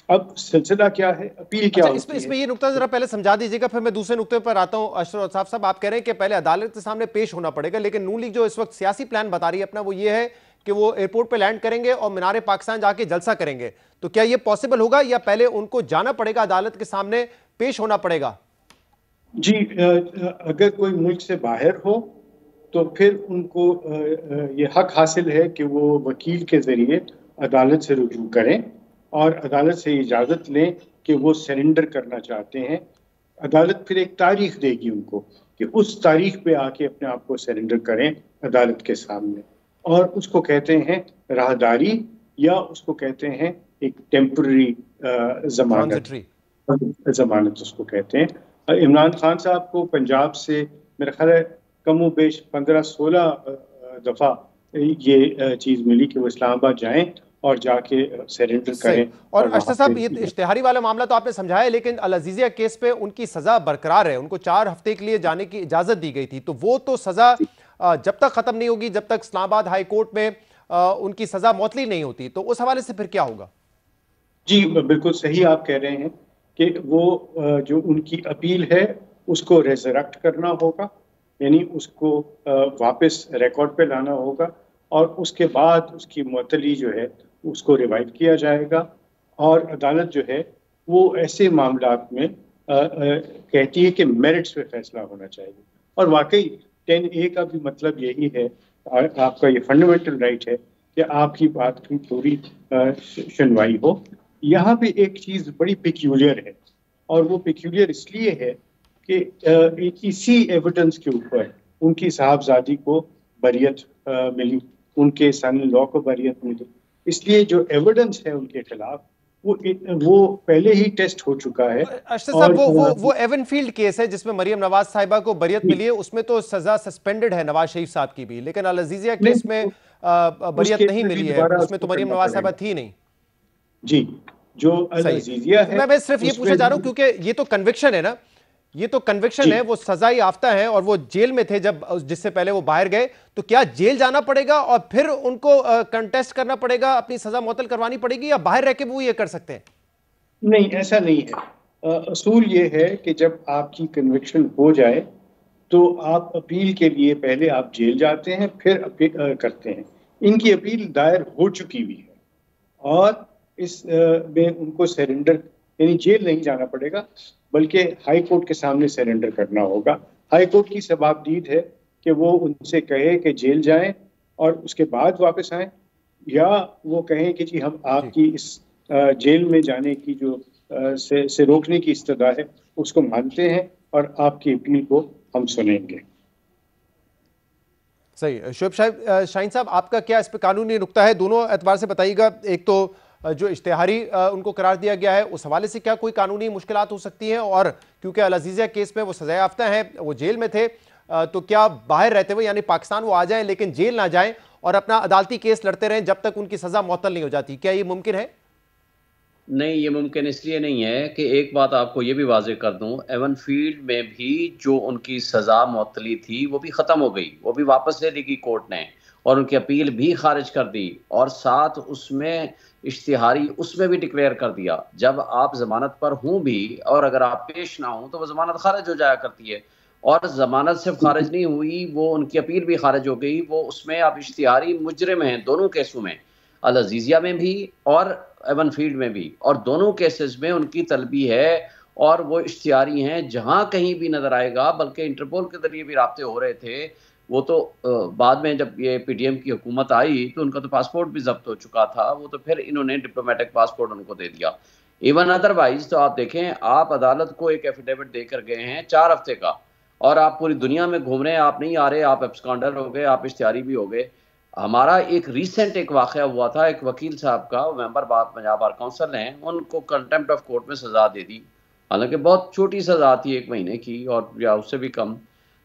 अब सिलसिला क्या है, अपील क्या होती है? इसमें ये नुक्ता जरा पहले समझा दीजिएगा, फिर मैं दूसरे नुक्ते पर आता हूं। अशरफ साहब साहब, आप कह रहे हैं कि पहले अदालत के सामने पेश होना पड़ेगा, लेकिन नून लीग जो इस वक्त सियासी प्लान बता रही है अपना, वो ये है कि वो एयरपोर्ट पे लैंड करेंगे और मीनार पाकिस्तान जाके जलसा करेंगे। तो क्या ये पॉसिबल होगा या पहले उनको जाना पड़ेगा, अदालत के सामने पेश होना पड़ेगा? जी, अगर कोई मुल्क से बाहर हो तो फिर उनको ये हक हासिल है कि वो वकील के जरिए अदालत से रुजू करें और अदालत से इजाज़त लें कि वो सरेंडर करना चाहते हैं। अदालत फिर एक तारीख देगी उनको कि उस तारीख पे आके अपने आप को सरेंडर करें अदालत के सामने, और उसको कहते हैं राहदारी या उसको कहते हैं एक टेम्पररी जमानत उसको कहते हैं। इमरान खान साहब को पंजाब से मेरा ख्याल है कमो बेश 15-16 दफ़ा ये चीज़ मिली कि वो इस्लामाबाद जाएं और जाके सरेंडर करें। और अशरफ साहब, ये इश्तिहारी वाला मामला तो आपने समझाया, लेकिन अल अजीज़िया केस पे उनकी सजा बरकरार है, उनको 4 हफ्ते के लिए जाने की इजाजत दी गई थी, तो वो तो सजा जब तक खत्म नहीं होगी, जब तक इस्लामाबाद हाई कोर्ट में उनकी सजा मौतली नहीं होती, तो उस हवाले से फिर क्या होगा? जी बिल्कुल सही आप कह रहे हैं कि वो जो उनकी अपील है उसको रेजरेक्ट करना होगा, यानी उसको वापस रिकॉर्ड पे लाना होगा और उसके बाद उसकी मुअत्तली जो है उसको रिवाइव किया जाएगा और अदालत जो है वो ऐसे मामलात में कहती है कि मेरिट्स पे फैसला होना चाहिए। और वाकई 10A का भी मतलब यही है, आपका ये फंडामेंटल राइट है कि आपकी बात की पूरी सुनवाई हो। यहाँ पे एक चीज़ बड़ी पिक्यूलियर है और वो पिक्यूलियर इसलिए है कि इसी एविडेंस के ऊपर उनकी साहबजादी को बरियत मिली, उनके सन लॉ को बरियत मिली, इसलिए जो एविडेंस है उनके खिलाफ वो पहले ही टेस्ट हो चुका है। अशरफ साहब, वो एवनफील्ड केस है जिसमें मरियम नवाज साहिबा को बरियत मिली है, उसमें तो सजा सस्पेंडेड है नवाज शरीफ साहब की भी, लेकिन अल अजीज़िया केस में बरियत नहीं मिली है, उसमें तो मरियम नवाज साहिबा थी नहीं। जी, जो अल अजीज़िया है, मैं सिर्फ ये पूछना चाह रहा हूं क्योंकि ये तो कन्विक्शन है ना, ये तो कन्विक्शन है, वो सजा याफ्ता है और वो जेल में थे जब, जिससे पहले वो बाहर गए, तो क्या जेल जाना पड़ेगा और फिर उनको कंटेस्ट करना पड़ेगा, अपनी सजा मुअत्तल करवानी पड़ेगी, या बाहर रह के वो ये कर सकते हैं? नहीं, ऐसा नहीं है। असूल ये है कि जब आपकी कन्विक्शन हो जाए तो आप अपील के लिए पहले आप जेल जाते हैं, फिर अपील करते हैं। इनकी अपील दायर हो चुकी हुई है और इस में उनको सरेंडर, यानी जेल नहीं जाना पड़ेगा बल्कि हाई कोर्ट के सामने सरेंडर करना होगा। हाई कोर्ट की सबाबदीद है कि वो उनसे कहे कि जेल जाएं और उसके बाद वापस आएं, या वो कहें कि जी हम आपकी इस जेल में जाने की जो से रोकने की इस्तदा है उसको मानते हैं और आपकी अपील को हम सुनेंगे। सही। शोएब शाहीन साहब, आपका क्या इस पर कानूनी नुक्ता है? दोनों एतबार से बताइएगा। एक तो जो इश्तिहारी उनको करार दिया गया है, उस हवाले से क्या कोई कानूनी मुश्किलात हो सकती हैं, और क्योंकि अल अजीज़िया केस में वो सजा याफ्ता हैं, वो जेल में थे, तो क्या बाहर रहते हुए यानी पाकिस्तान वो आ जाएं लेकिन जेल ना जाएं और अपना अदालती केस लड़ते रहें जब तक उनकी सजा मुअत्तल नहीं हो जाती? क्या ये मुमकिन है? नहीं, ये मुमकिन इसलिए नहीं है कि एक बात आपको ये भी वाज़ेह कर दूं, एवनफील्ड में भी जो उनकी सज़ा मुअत्तली थी वो भी ख़त्म हो गई, वो भी वापस ले ली गई कोर्ट ने और उनकी अपील भी खारिज कर दी और साथ उसमें इश्तिहारी उसमें भी डिक्लेयर कर दिया जब आप ज़मानत पर हों भी और अगर आप पेश ना हों तो वो ज़मानत खारिज हो जाया करती है, और ज़मानत सिर्फ खारिज नहीं हुई, वो उनकी अपील भी खारिज हो गई। वो उसमें आप इश्तिहारी मुजरिम हैं दोनों केसों में, अल अजीज़िया में भी और एवनफील्ड में भी, और दोनों केसेस में उनकी तलबी है और वो इश्तिहारी हैं जहाँ कहीं भी नज़र आएगा। बल्कि इंटरपोल के जरिए भी राब्ते हो रहे थे, वो तो बाद में जब ये PTM की हुकूमत आई तो उनका तो पासपोर्ट भी जब्त हो चुका था, वो तो फिर इन्होंने डिप्लोमेटिक पासपोर्ट उनको दे दिया। इवन अदरवाइज तो आप देखें, आप अदालत को एक एफिडेविट देकर गए हैं 4 हफ्ते का, और आप पूरी दुनिया में घूम रहे हैं, आप नहीं आ रहे, आप एब्सकॉन्डर हो गए, आप इश्तिहारी भी हो गए। हमारा एक रीसेंट एक वाकया हुआ था, एक वकील साहब का, मेंबर पंजाब बार काउंसिल हैं, उनको कंटेम्प्ट ऑफ कोर्ट में सजा दे दी, हालांकि बहुत छोटी सजा थी 1 महीने की और या उससे भी कम।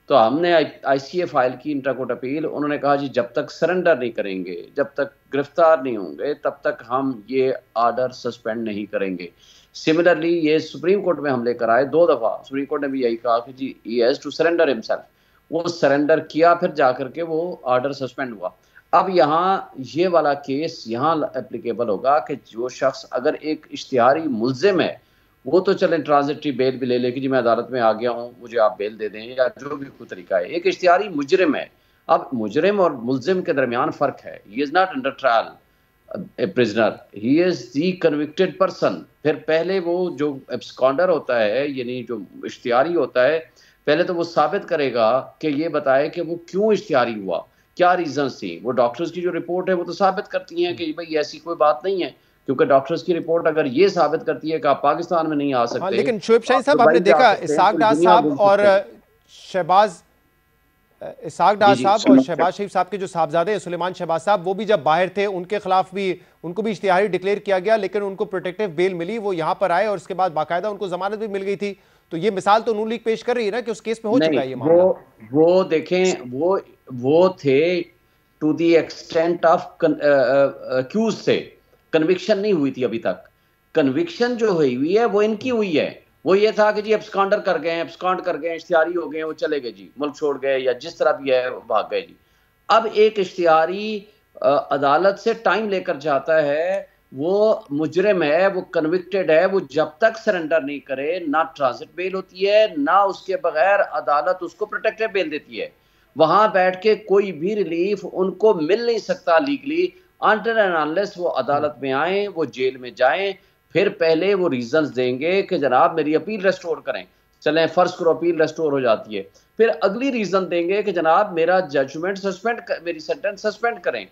तो हमने ICA फाइल की इंटर कोर्ट अपील, उन्होंने कहा जी जब तक सरेंडर नहीं करेंगे, जब तक गिरफ्तार नहीं होंगे, तब तक हम ये आर्डर सस्पेंड नहीं करेंगे। सिमिलरली ये सुप्रीम कोर्ट में हम लेकर आए 2 दफ़ा, सुप्रीम कोर्ट ने भी यही कहा कि जी he has to surrender himself, वो सरेंडर किया, फिर जाकर के वो आर्डर सस्पेंड हुआ। अब यहाँ ये वाला केस यहाँ एप्लीकेबल होगा कि जो शख्स अगर एक इश्तिहारी मुल्जिम है, वो तो चलें ट्रांजिटरी बेल भी ले ले कि जी मैं अदालत में आ गया हूँ, मुझे आप बेल दे दें, या जो भी कोई तरीका है। एक इश्तिहारी मुजरिम है, अब मुजरिम और मुल्जिम के दरमियान फ़र्क है। He is not under trial A prisoner, he is the convicted person. फिर पहले वो जो एब्सकॉन्डर होता है, यानी जो इश्तिहारी होता है, पहले तो वो साबित करेगा कि ये बताए कि वो क्यों इश्तिहारी हुआ, क्या रीजंस थी। वो डॉक्टर्स की जो रिपोर्ट है वो तो साबित करती हैं कि भाई ऐसी कोई बात नहीं है, क्योंकि डॉक्टर्स की रिपोर्ट अगर ये साबित करती है कि आप पाकिस्तान में नहीं आ सकते। हाँ, लेकिन शोएब शाहीन साहब, आपने देखा इसहाक डार साहब और शहबाज शरीफ साहब के जो साहबजादे हैं सुलेमान शहबाज साहब, वो भी जब बाहर थे उनके खिलाफ भी, उनको भी इश्तिहारी डिक्लेयर किया गया, लेकिन उनको प्रोटेक्टिव बेल मिली, वो यहाँ पर आए और उसके बाद बाकायदा उनको जमानत भी मिल गई थी। तो ये मिसाल तो नून लीग पेश कर रही है ना कि उस केस में हो चुका है ये मामला। वो देखें, वो थे to the extent of accuse थे, कन्विक्शन नहीं हुई थी अभी तक। कन्विक्शन जो हुई है वो इनकी हुई है। वो ये था कि जी एब्सकॉन्डर कर गए, एब्सकॉन्ड कर गए, इश्तिहारी हो गए, वो चले गए जी, मुल्क छोड़ गए, या जिस तरह भी है भाग गए जी। अब एक इश्तिहारी अदालत से टाइम लेकर जाता है, वो मुजरिम है, वो कन्विक्टेड है, वो जब तक सरेंडर नहीं करे, ना ट्रांजिट बेल होती है, ना उसके बगैर अदालत उसको प्रोटेक्टिव बेल देती है। वहां बैठ के कोई भी रिलीफ उनको मिल नहीं सकता लीगली, अनटिल एंड अनलेस वो अदालत में आए, वो जेल में जाएं। फिर पहले वो रीजंस देंगे कि जनाब मेरी अपील रेस्टोर करें, चलें फर्ज करो अपील रेस्टोर हो जाती है, फिर अगली रीजन देंगे कि जनाब मेरा जजमेंट सस्पेंड, मेरी सेंटेंस सस्पेंड करें,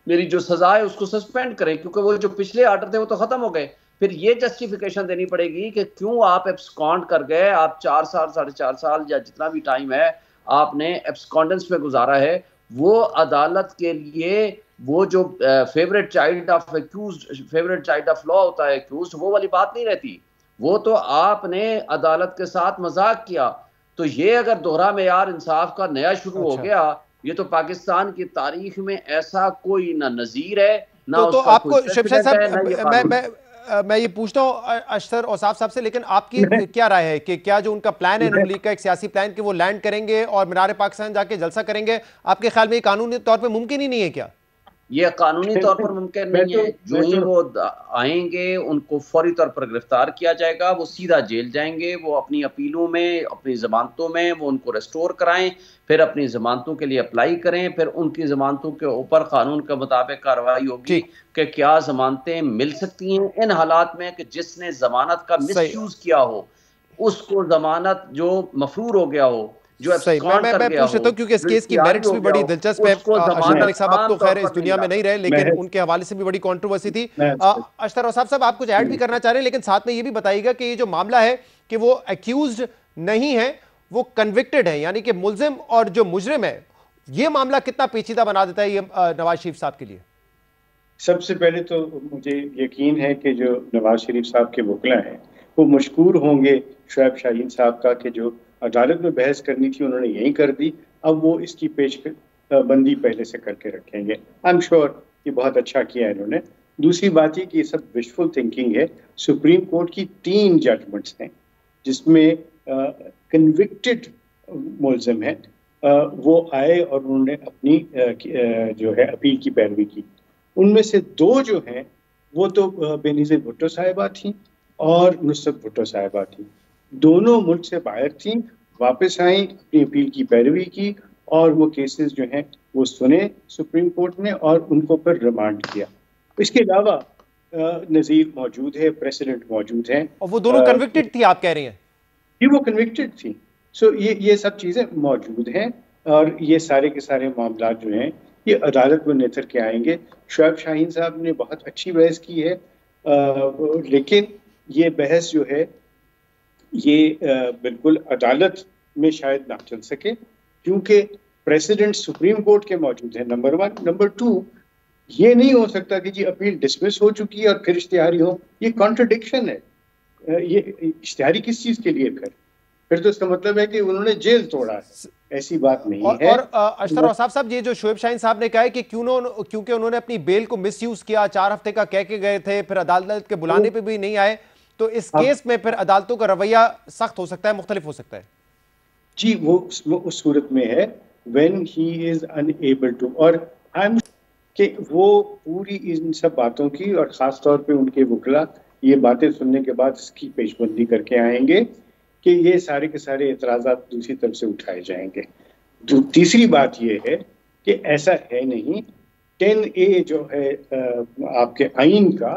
मेरी जो सजा है उसको सस्पेंड करें, क्योंकि वो जो पिछले आर्डर थे वो तो खत्म हो गए। फिर ये जस्टिफिकेशन देनी पड़ेगी कि क्यों आप एब्सकॉन्ड कर गए, आप 4 साल 4.5 साल या जितना भी टाइम है आपने एब्सकॉन्डेंस में गुजारा है। वो अदालत के लिए वो जो favourite child of accused, favourite child of law होता है एक्यूज्ड, वो वाली बात नहीं रहती। वो तो आपने अदालत के साथ मजाक किया। तो ये अगर दोहरा मेयार इंसाफ का नया शुरू हो गया, ये तो पाकिस्तान की तारीख में ऐसा कोई ना नजीर है ना तो उसका आपको कोई शोएब शाहीन प्रेसिडेंट है। मैं ये पूछता हूँ अशतर औसाफ साहब से, लेकिन आपकी क्या राय है कि क्या जो उनका प्लान है नून लीग का, एक सियासी प्लान कि वो लैंड करेंगे और मीनार पाकिस्तान जाके जलसा करेंगे, आपके ख्याल में कानूनी तौर पे मुमकिन ही नहीं है क्या? ये कानूनी तौर पर मुमकिन नहीं है। जो ही वो आएंगे उनको फौरी तौर पर गिरफ्तार किया जाएगा, वो सीधा जेल जाएंगे, वो अपनी अपीलों में, अपनी जमानतों में वो उनको रेस्टोर कराएं, फिर अपनी जमानतों के लिए अप्लाई करें, फिर उनकी जमानतों के ऊपर कानून के मुताबिक कार्रवाई होगी कि क्या जमानतें मिल सकती हैं इन हालात में कि जिसने जमानत का मिसयूज किया हो, उसको जमानत जो मफरूर हो गया हो, जो सही। मैं पूछ रहा हूँ क्योंकि इस केस की मेरिट्स भी बड़ी दिलचस्प है। अशरफ मलिक साहब अब तो खैर इस दुनिया में नहीं रहे, लेकिन उनके हवाले से भी बड़ी कंट्रोवर्सी थी। अशतर औसाफ साहब, आप कुछ ऐड भी करना चाह रहे हैं, लेकिन साथ में ये भी बताइएगा कि ये जो मामला है कि वो एक्यूज्ड नहीं है, वो कन्विक्टेड है, यानी कि मुल्जिम और जो मुजरिम है, ये मामला कितना पेचीदा बना देता है ये नवाज शरीफ साहब के लिए? सबसे पहले तो मुझे यकीन है कि जो नवाज शरीफ साहब के वकला हैं वो मशकूर होंगे शोएब शाहीन साहब का कि जो अदालत में बहस करनी थी उन्होंने यही कर दी, अब वो इसकी पेश बंदी पहले से करके रखेंगे। आई एम श्योर कि बहुत अच्छा किया इन्होंने। दूसरी बात ये कि ये सब विशफुल थिंकिंग है। सुप्रीम कोर्ट की 3 जजमेंट्स हैं जिसमें कन्विक्टेड मुल्जिम है, वो आए और उन्होंने अपनी जो है अपील की पैरवी की। उनमें से 2 जो हैं वो तो बेनज़ीर भुट्टो साहिबा थी और नुसरत भुट्टो साहिबा थी। दोनों मुल्क से बाहर थी, वापस आई, अपनी अपील की पैरवी की और वो केसेस जो हैं वो सुने सुप्रीम कोर्ट ने और उनको फिर रिमांड किया। इसके अलावा नज़ीर मौजूद है, प्रेसिडेंट मौजूद हैं, और वो दोनों कन्विक्टेड थी, आप कह रही हैं? जी, वो कन्विक्टेड थी। सो ये सब चीज़ें मौजूद हैं और ये सारे के सारे मामला जो हैं ये अदालत में नितर के आएंगे। शोएब शाहीन साहब ने बहुत अच्छी बहस की है। लेकिन ये बहस जो है ये बिल्कुल अदालत में शायद ना चल सके, क्योंकि प्रेसिडेंट सुप्रीम कोर्ट के मौजूद है, नंबर 1। नंबर 2, ये नहीं हो सकता कि जी अपील डिसमिस हो चुकी है और फिर इश्तिहारी हो, ये कॉन्ट्रडिक्शन है। ये इश्तिहारी किस चीज के लिए फिर तो इसका मतलब है कि उन्होंने जेल तोड़ा है, ऐसी बात नहीं है। और अशतर औसाफ साहब, ये जो शोएब शाहीन साहब ने कहा है कि क्योंकि उन्होंने अपनी बेल को मिसयूज किया, 4 हफ्ते का कह के गए थे, फिर अदालत के बुलाने पे भी नहीं आए, तो इस केस में फिर अदालतों का रवैया सख्त हो सकता है, मुख्तलिफ हो सकता है। जी, वो उस सूरत में है when he is unable to, और आई एम कि वो पूरी इन सब बातों की और ख़ास तौर पे उनके वकला ये बातें सुनने के बाद इसकी पेशबंदी करके आएंगे कि ये सारे के सारे एतराज़ात दूसरी तरफ से उठाए जाएंगे। तीसरी बात ये है कि ऐसा है नहीं, 10A जो है आपके आइन का,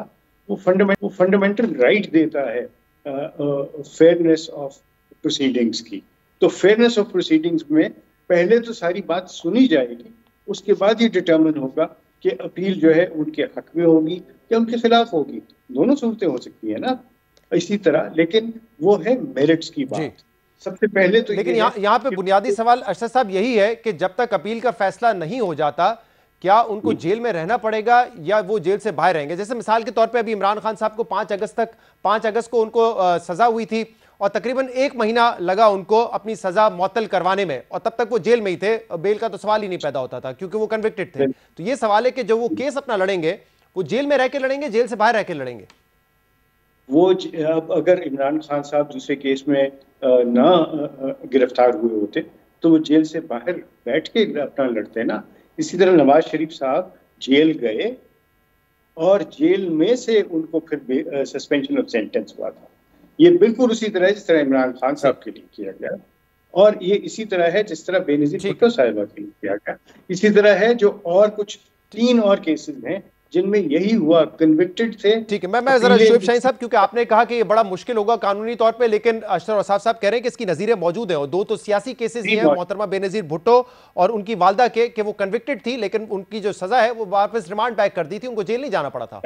वो फंडामेंटल राइट देता है फेयरनेस ऑफ प्रोसीडिंग्स की। तो फेयरनेस ऑफ प्रोसीडिंग्स में पहले तो सारी बात सुनी जाएगी, उसके बाद ये डिटर्मिन होगा कि अपील जो है उनके हक में होगी या उनके खिलाफ होगी। दोनों सूरतें हो सकती है ना इसी तरह, लेकिन वो है मेरिट्स की बात सबसे पहले तो। लेकिन यहाँ पे बुनियादी सवाल अशरफ साहब यही है कि जब तक अपील का फैसला नहीं हो जाता, क्या उनको जेल में रहना पड़ेगा या वो जेल से बाहर रहेंगे? जैसे मिसाल के तौर पे अभी इमरान खान साहब को 5 अगस्त को उनको सजा हुई थी और तकरीबन 1 महीना लगा उनको अपनी सजा मुअत्तल करवाने में, और तब तक वो जेल में ही थे, बेल का तो सवाल ही नहीं पैदा होता था क्योंकि वो कन्विक्टेड थे। तो ये सवाल है कि जो वो केस अपना लड़ेंगे, वो जेल में रह के लड़ेंगे, जेल से बाहर रह के लड़ेंगे? वो अगर इमरान खान साहब दूसरे केस में ना गिरफ्तार हुए होते तो वो जेल से बाहर बैठ के अपना लड़ते ना। इसी तरह नवाज शरीफ साहब जेल गए और जेल में से उनको फिर सस्पेंशन ऑफ सेंटेंस हुआ था। ये बिल्कुल उसी तरह है जिस तरह इमरान खान साहब के लिए किया गया, और ये इसी तरह है जिस तरह बेनजीर भुट्टो साहिबा के लिए किया गया। इसी तरह है जो और कुछ 3 और केसेस हैं जिनमें यही हुआ, कन्विक्टेड थे। ठीक है, मैं जरा शोएब शाहीन साहब, क्योंकि आपने कहा कि ये बड़ा मुश्किल होगा कानूनी तौर पे, लेकिन अशरफ औसाफ साहब कह रहे हैं कि इसकी नज़ीरें मौजूद हैं, और 2 तो सियासी केसेस ही हैं, मोहतरमा बेनजीर भुट्टो और उनकी वालदा के, कि वो कन्विक्टेड थी लेकिन उनकी जो सजा है वो वापस रिमांड बैक कर दी थी, उनको जेल नहीं जाना पड़ा था।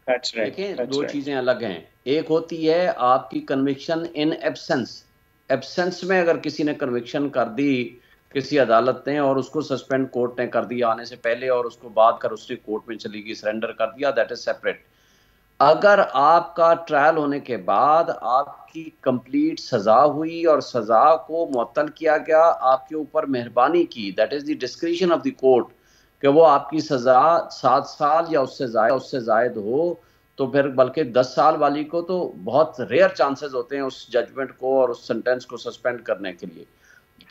देखिए, 2 चीजें अलग हैं। एक होती है आपकी कन्विक्शन इन एब्सेंस में, अगर किसी ने कन्विक्शन कर दी किसी अदालत ने और उसको सस्पेंड कोर्ट ने कर दिया आने से पहले, और उसको बाद कर उसने कोर्ट में चली गई, सरेंडर कर दिया, दैट इज सेपरेट। अगर आपका ट्रायल होने के बाद आपकी कंप्लीट सजा हुई और सजा को मुअत्तल किया गया, आपके ऊपर मेहरबानी की, that is the discretion of the court, कि वो आपकी सजा 7 साल या उससे जायद हो, तो फिर बल्कि 10 साल वाली को तो बहुत रेयर चांसेस होते हैं उस जजमेंट को और उस सेंटेंस को सस्पेंड करने के लिए,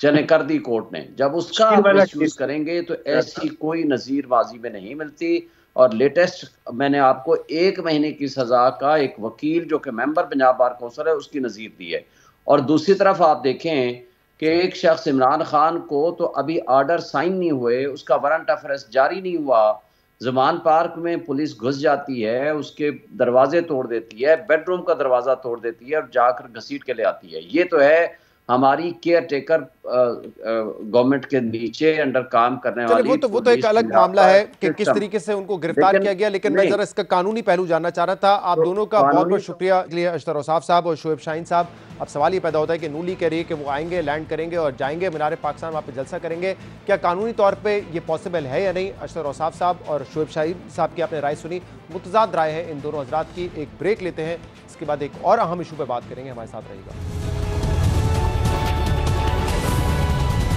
जने कर दी कोर्ट ने। जब उसका मिसयूज करेंगे तो ऐसी कोई नज़ीरबाजी में नहीं मिलती। और लेटेस्ट मैंने आपको 1 महीने की सजा का एक वकील जो कि मेंबर पंजाब बार काउंसिल है उसकी नज़ीर दी है। और दूसरी तरफ आप देखें कि एक शख्स इमरान खान को तो अभी ऑर्डर साइन नहीं हुए, उसका वारंट ऑफ अरेस्ट जारी नहीं हुआ, ज़मान पार्क में पुलिस घुस जाती है, उसके दरवाजे तोड़ देती है, बेडरूम का दरवाज़ा तोड़ देती है और जाकर घसीट के ले आती है। ये तो है हमारी केयर टेकर गवर्नमेंट के नीचे अंडर काम करने वाली। वो तो एक अलग मामला है कि किस तरीके से उनको गिरफ्तार किया गया, लेकिन मैं जरा इसका कानूनी पहलू जानना चाह रहा था। आप दोनों का बहुत बहुत शुक्रिया अशतर औसाफ साहब और शोएब शाहीन साहब। अब सवाल ये पैदा होता है कि नूली कह रही है कि वो आएंगे, लैंड करेंगे और जाएंगे मीनार पाकिस्तान, वहाँ पे जलसा करेंगे, क्या कानूनी तौर पे ये पॉसिबल है या नहीं? अशतर औसाफ साहब और शोएब शाहीन साहब की आपने राय सुनी, मुतजाद राय है इन दोनों हजरात की। एक ब्रेक लेते हैं, इसके बाद एक और अहम इशू पे बात करेंगे, हमारे साथ रहेगा।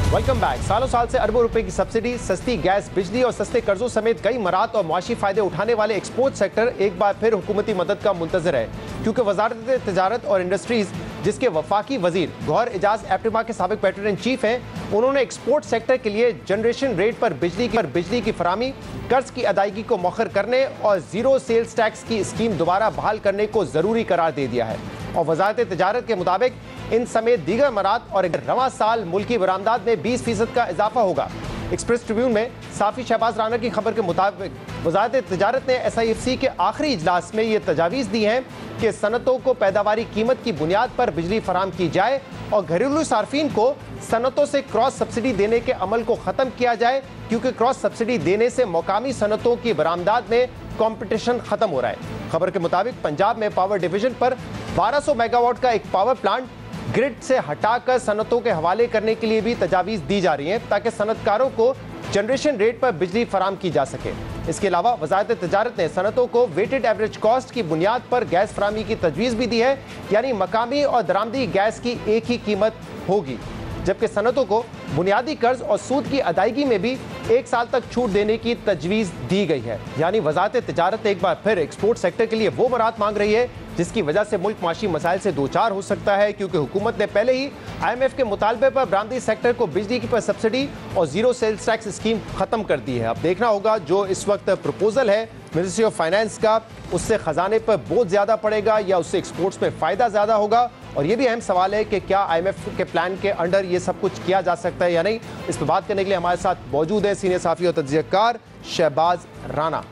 Welcome back. सालों साल से अरबों रुपए की सब्सिडी, सस्ती गैस, बिजली और सस्ते कर्जों समेत कई मरात और मुआशी फायदे उठाने वाले एक्सपोर्ट सेक्टर एक बार फिर हुकूमती मदद का मुंतजर है, क्योंकि वजारत तिजारत और इंडस्ट्रीज, जिसके वफाकी वजीर गौहर एजाज एप्टिमा के साबिक पेट्रोल इन चीफ हैं, उन्होंने एक्सपोर्ट सेक्टर के लिए जनरेशन रेट पर बिजली की फरामी, कर्ज की अदायगी को मौखर करने और जीरो सेल्स टैक्स की स्कीम दोबारा बहाल करने को जरूरी करार दे दिया है। और वजारत तिजारत के मुताबिक इन समेत दीगर मरात और रवां साल मुल्की बरामदात में 20% का इजाफा होगा। एक्सप्रेस ट्रिब्यून में साफी शहबाज राना की खबर के मुताबिक वजारत तिजारत ने SIFC के आखिरी इजलास में ये तजावीज़ दी हैं कि सनतों को पैदावारी कीमत की बुनियाद पर बिजली फराम की जाए और घरेलू सार्फिन को सनतों से क्रॉस सब्सिडी देने के अमल को ख़त्म किया जाए, क्योंकि क्रॉस सब्सिडी देने से मकामी सनतों की बरामदात में कंपटीशन खत्म हो रहा है। खबर के मुताबिक पंजाब में पावर डिवीजन पर 1200 मेगावाट का एक पावर प्लांट ग्रिड से हटाकर सनतों के हवाले करने के लिए भी तजावीज़ दी जा रही हैं ताकि सनतकारों को जनरेशन रेट पर बिजली फराम की जा सके। इसके अलावा वजारत तजारत ने सनतों को वेटेड एवरेज कॉस्ट की बुनियाद पर गैस फरामी की तजवीज़ भी दी है, यानी मकामी और दरामदी गैस की एक ही कीमत होगी, जबकि सनतों को बुनियादी कर्ज और सूद की अदायगी में भी 1 साल तक छूट देने की तजवीज़ दी गई है। यानी वजारत तजारत एक बार फिर एक्सपोर्ट सेक्टर के लिए वो बरात मांग रही है जिसकी वजह से मुल्क माशी मसाइल से दो चार हो सकता है, क्योंकि हुकूमत ने पहले ही IMF के मुतालबे पर बरामदी सेक्टर को बिजली की पर सब्सिडी और जीरो सेल्स टैक्स स्कीम खत्म कर दी है। अब देखना होगा जो इस वक्त प्रपोजल है मिनिस्ट्री ऑफ फाइनेंस का, उससे खजाने पर बोझ ज्यादा पड़ेगा या उससे एक्सपोर्ट्स में फायदा ज्यादा होगा। और ये भी अहम सवाल है कि क्या IMF के प्लान के अंडर ये सब कुछ किया जा सकता है या नहीं। इस पर बात करने के लिए हमारे साथ मौजूद है सीनियर सहाफ़ी और तज्ज़ियाकार शहबाज राना।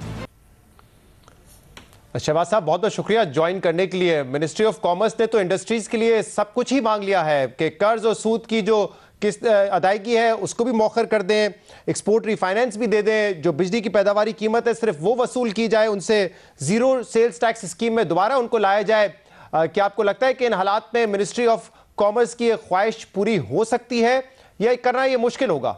शहबाज साहब, बहुत बहुत शुक्रिया ज्वाइन करने के लिए। मिनिस्ट्री ऑफ कॉमर्स ने तो इंडस्ट्रीज के लिए सब कुछ ही मांग लिया है कि कर्ज और सूद की जो किस्त अदायगी है उसको भी मौखर कर दें, एक्सपोर्ट रिफाइनेंस भी दे दें, जो बिजली की पैदावारी कीमत है सिर्फ वो वसूल की जाए, उनसे जीरो सेल्स टैक्स स्कीम में दोबारा उनको लाया जाए। क्या आपको लगता है कि इन हालात में मिनिस्ट्री ऑफ कॉमर्स की एक ख्वाहिश पूरी हो सकती है या करना ये मुश्किल होगा?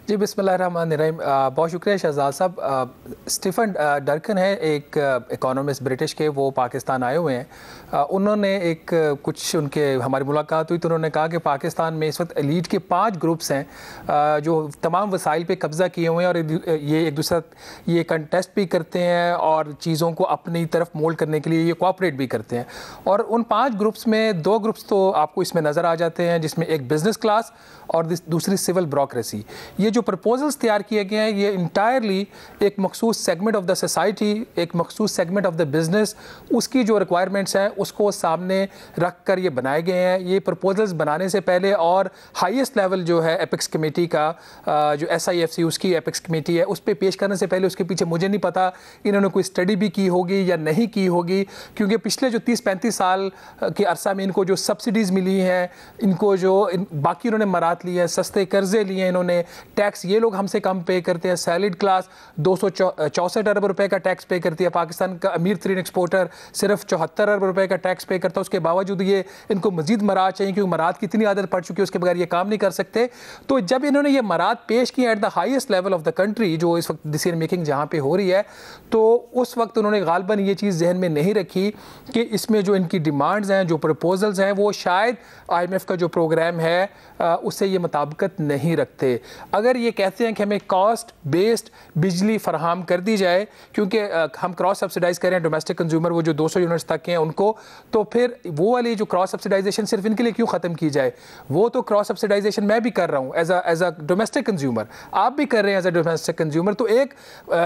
जी बिस्मिल्लाहिर्रहमानिर्रहीम। बहुत शुक्रिया शहजाद साहब। स्टीफन डर्कन है एक इकोनॉमिस्ट ब्रिटिश के, वो पाकिस्तान आए हुए हैं। उन्होंने एक कुछ उनके हमारी मुलाकात हुई तो उन्होंने कहा कि पाकिस्तान में इस वक्त एलीट के 5 ग्रुप्स हैं जो तमाम वसाइल पे कब्ज़ा किए हुए हैं और ये एक दूसरा ये कंटेस्ट भी करते हैं और चीज़ों को अपनी तरफ मोल्ड करने के लिए ये कोऑपरेट भी करते हैं। और उन 5 ग्रुप्स में 2 ग्रुप्स तो आपको इसमें नज़र आ जाते हैं, जिसमें एक बिज़नेस क्लास और दूसरी सिविल ब्यूरोक्रेसी। ये जो प्रपोजल्स तैयार किए गए हैं ये इंटायरली एक मखसूस सेगमेंट ऑफ द सोसाइटी, एक मखसूस सेगमेंट ऑफ द बिजनेस, उसकी जो रिक्वायरमेंट्स हैं उसको सामने रख कर ये बनाए गए हैं। ये प्रपोजल्स बनाने से पहले और हाईएस्ट लेवल जो है एपिक्स कमेटी का, जो SIFC उसकी एपिक्स कमेटी है, उस पर पेश करने से पहले उसके पीछे मुझे नहीं पता इन्होंने कोई स्टडी भी की होगी या नहीं की होगी, क्योंकि पिछले जो 30-35 साल के अरसा में इनको जो सब्सिडीज़ मिली हैं, इनको जो बाकी इन्होंने मरात लिए हैं, सस्ते कर्जे लिए हैं इन्होंने, टैक्स ये लोग हमसे कम पे करते हैं। सैलरीड क्लास 264 अरब रुपए का टैक्स पे करती है, पाकिस्तान का अमीर तरीन एक्सपोर्टर सिर्फ 74 अरब रुपए का टैक्स पे करता है। उसके बावजूद ये इनको मजीद मरात चाहिए क्योंकि मरात की इतनी आदत पड़ चुकी है, उसके बगैर ये काम नहीं कर सकते। तो जब इन्होंने ये मरात पेश की at the highest level of the country, जो इस वक्त डिसीजन मेकिंग जहाँ पे हो रही है, तो उस वक्त उन्होंने गालबन ये चीज़ जहन में नहीं रखी कि इसमें जो इनकी डिमांड्स हैं, जो प्रपोजल्स हैं, वो शायद IMF का जो प्रोग्राम है उससे ये मुताबिकत नहीं रखते। अगर ये कहते हैं कि हमें कॉस्ट बेस्ड बिजली फराहम कर दी जाए, क्योंकि हम क्रॉस सब्सिडाइज कर रहे हैं डोमेस्टिक कंज्यूमर वो जो 200 यूनिट्स तक के हैं उनको, तो फिर वो वाली जो क्रॉस सब्सिडाइजेशन सिर्फ इनके लिए क्यों ख़त्म की जाए? वो तो क्रॉस सब्सिडाइजेशन मैं भी कर रहा हूँ एज अ डोमेस्टिक कंज्यूमर, आप भी कर रहे हैं एज अ डोमेस्टिक कंज्यूमर, तो एक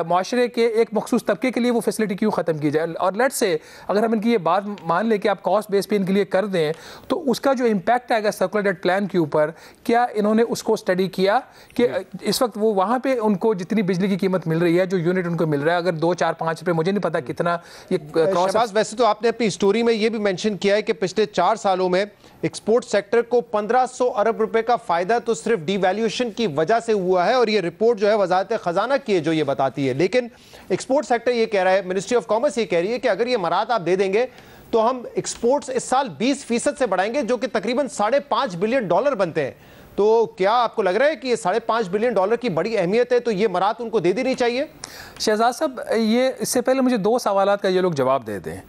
माशरे के एक मखसूस तबके के लिए वो फैसिलिटी क्यों ख़त्म की जाए? और लेट्स से अगर हम इनकी ये बात मान लें कि आप कॉस्ट बेस पे इनके लिए कर दें, तो उसका जो इम्पैक्ट आएगा सर्कुलर डेट प्लान के ऊपर, क्या इन्होंने उसको स्टडी किया कि इस वक्त वो वहाँ पे उनको जितनी बिजली की कीमत मिल रही है, जो यूनिट उनको मिल रहा है, अगर 2, 4, 5 रुपए, मुझे नहीं पता कितना ये क्रॉस। वैसे तो आपने अपनी स्टोरी में ये भी मेंशन किया है कि पिछले 4 सालों में एक्सपोर्ट सेक्टर को 1500 अरब रुपए का फायदा तो सिर्फ डिवैल्यूएशन की वजह से हुआ है, और ये रिपोर्ट जो है वजारत खजाना की है जो ये बताती है। लेकिन एक्सपोर्ट सेक्टर ये कह रहा है, मिनिस्ट्री ऑफ कॉमर्स ये कह रही है कि अगर ये मरात आप दे देंगे तो हम एक्सपोर्ट्स इस साल 20% से बढ़ाएंगे, जो कि तकरीबन $5.5 बिलियन बनते हैं। तो क्या आपको लग रहा है कि ये $5.5 बिलियन की बड़ी अहमियत है, तो ये मरात उनको दे देनी चाहिए? शहजाद साहब, ये इससे पहले मुझे 2 सवालात का ये लोग जवाब दे दें।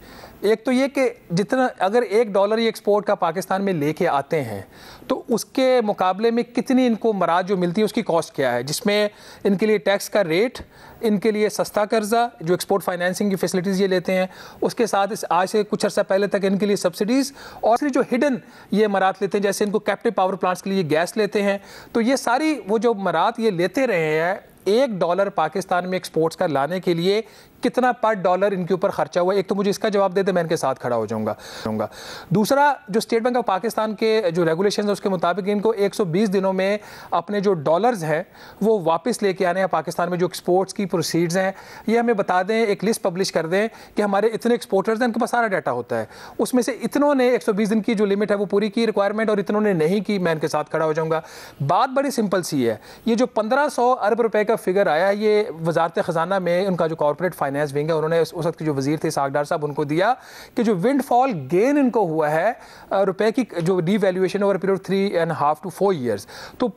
एक तो ये कि जितना अगर $1 ये एक्सपोर्ट का पाकिस्तान में लेके आते हैं तो उसके मुकाबले में कितनी इनको मरात जो मिलती है उसकी कॉस्ट क्या है, जिसमें इनके लिए टैक्स का रेट, इनके लिए सस्ता कर्जा जो एक्सपोर्ट फाइनेंसिंग की फैसिलिटीज़ ये लेते हैं, उसके साथ इस आज से कुछ अर्सा पहले तक इनके लिए सब्सिडीज़, और जो हिडन ये मरात लेते हैं, जैसे इनको कैप्टिव पावर प्लांट्स के लिए गैस लेते हैं, तो ये सारी वो जो मरात ये लेते रहे हैं $1 पाकिस्तान में एक्सपोर्ट्स का लाने के लिए कितना पर डॉलर इनके ऊपर खर्चा हुआ। एक तो मुझे इसका जवाब दे दे, मैं इनके साथ खड़ा हो जाऊंगा। दूसरा, जो स्टेट बैंक ऑफ पाकिस्तान के जो रेगुलेशन है उसके मुताबिक इनको 120 दिनों में अपने जो डॉलर्स हैं वो वापस लेके आने हैं पाकिस्तान में। जो एक्सपोर्ट्स की प्रोसीड्स हैं ये हमें बता दें, एक लिस्ट पब्लिश कर दें कि हमारे इतने एक्सपोर्टर्स हैं, इनके पास सारा डाटा होता है, उसमें से इतनों ने 120 दिन की जो लिमिट है वो पूरी की रिक्वायरमेंट और इतनों ने नहीं की, मैं इनके साथ खड़ा हो जाऊंगा। बात बड़ी सिंपल सी है, ये जो 1500 अरब रुपए का फिगर आया है ये वजारत ख़जाना में उनका जो कॉर्पोरेट फाइनेंस विंग है उन्होंने उस वक्त के जो वजीर थे इसहाक डार साहब उनको दिया कि जो विंडफॉल गेन इनको हुआ है रुपए की जो devaluation over period 3.5 to 4 years, तो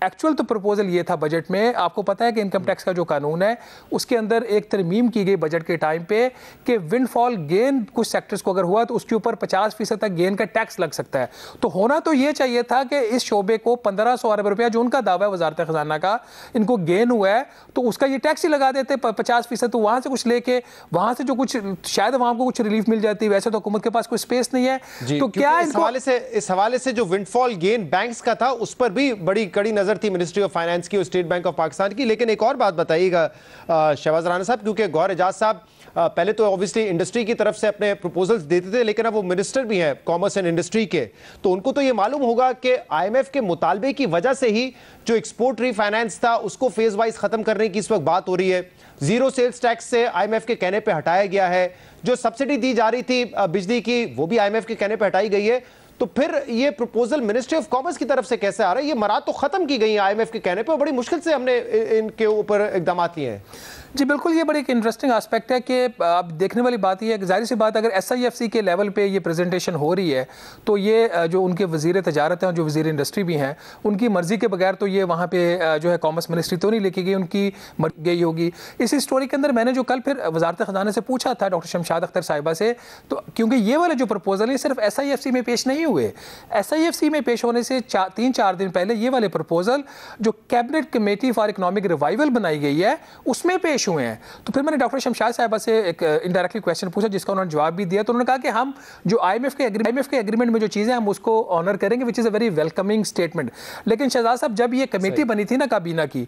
एक्चुअल तो प्रपोजल ये था बजट में, आपको पता है कि इनकम टैक्स का जो कानून है उसके अंदर एक तरमीम की गई बजट के टाइम पे कि विंडफॉल गेन कुछ सेक्टर्स को अगर हुआ तो उसके ऊपर 50% तक गेन का टैक्स लग सकता है। तो होना तो ये चाहिए था कि इस शोबे को 1500 अरब रुपया जो उनका दावा है वजारत खजाना का इनको गेन हुआ है तो उसका ये टैक्स ही लगा देते 50%, तो वहां से कुछ लेके वहां से जो कुछ शायद वहां को कुछ रिलीफ मिल जाती, वैसे तो हुकूमत के पास कोई स्पेस नहीं है। तो क्या इस हवाले से जो विंडफॉल गेन बैंक्स का था उस पर भी बड़ी कड़ी नजर थी मिनिस्ट्री ऑफ फाइनेंस की और स्टेट बैंक ऑफ पाकिस्तान की। लेकिन एक और बात बताइएगा शहबाज राना साहब, क्योंकि गौहर एजाज साहब पहले तो ऑब्वियसली इंडस्ट्री की तरफ से अपने प्रपोजल्स देते थे लेकिन अब वो मिनिस्टर भी हैं कॉमर्स एंड इंडस्ट्री के, तो उनको तो ये मालूम होगा कि आईएमएफ के मुतालबे की वजह से ही जो एक्सपोर्ट रीफाइनेंस था उसको फेज वाइज खत्म करने की इस वक्त बात हो रही है। जीरो सेल्स टैक्स से आईएमएफ के कहने पे हटाया गया है, जो सब्सिडी दी जा रही थी बिजली की वो भी आईएमएफ के कहने पे हटाई गई है। तो फिर ये प्रपोजल मिनिस्ट्री ऑफ कॉमर्स की तरफ से कैसे आ रहा है? ये मराद तो खत्म की गई है आईएमएफ के कहने पे, बड़ी मुश्किल से हमने इनके ऊपर इकदाम लिए हैं। जी बिल्कुल, ये बड़ी एक इंटरेस्टिंग एस्पेक्ट है कि अब देखने वाली बात ये है कि जाहिर सी बात अगर SIFC के लेवल पे ये प्रेजेंटेशन हो रही है तो ये जो उनके वजीर तजारत हैं और जो वजीर इंडस्ट्री भी हैं उनकी मर्जी के बगैर तो ये वहाँ पे जो है कॉमर्स मिनिस्ट्री तो नहीं लेके गई, उनकी गई होगी। इसी स्टोरी के अंदर मैंने जो कल फिर वजारत खजाना से पूछा था डॉक्टर शमशाद अख्तर साहिबा से, तो क्योंकि ये वाले जो प्रपोजल है सिर्फ SIFC में पेश नहीं हुए, SIFC में पेश होने से 3-4 दिन पहले ये वाले प्रपोजल जो cabinet committee for economic revival बनाई गई है उसमें पेश हुए हैं। तो फिर मैंने डॉक्टर शमशाद साहिबा से एक इनडायरेक्टली क्वेश्चन पूछा जिसका उन्होंने जवाब भी दिया, तो उन्होंने कहा कि हम जो IMF के एग्रीमेंट में जो चीज़ें हम उसको ऑनर करेंगे, which is a very welcoming statement. लेकिन शहजाद साहब जब ये कमेटी बनी थी ना काबीना की,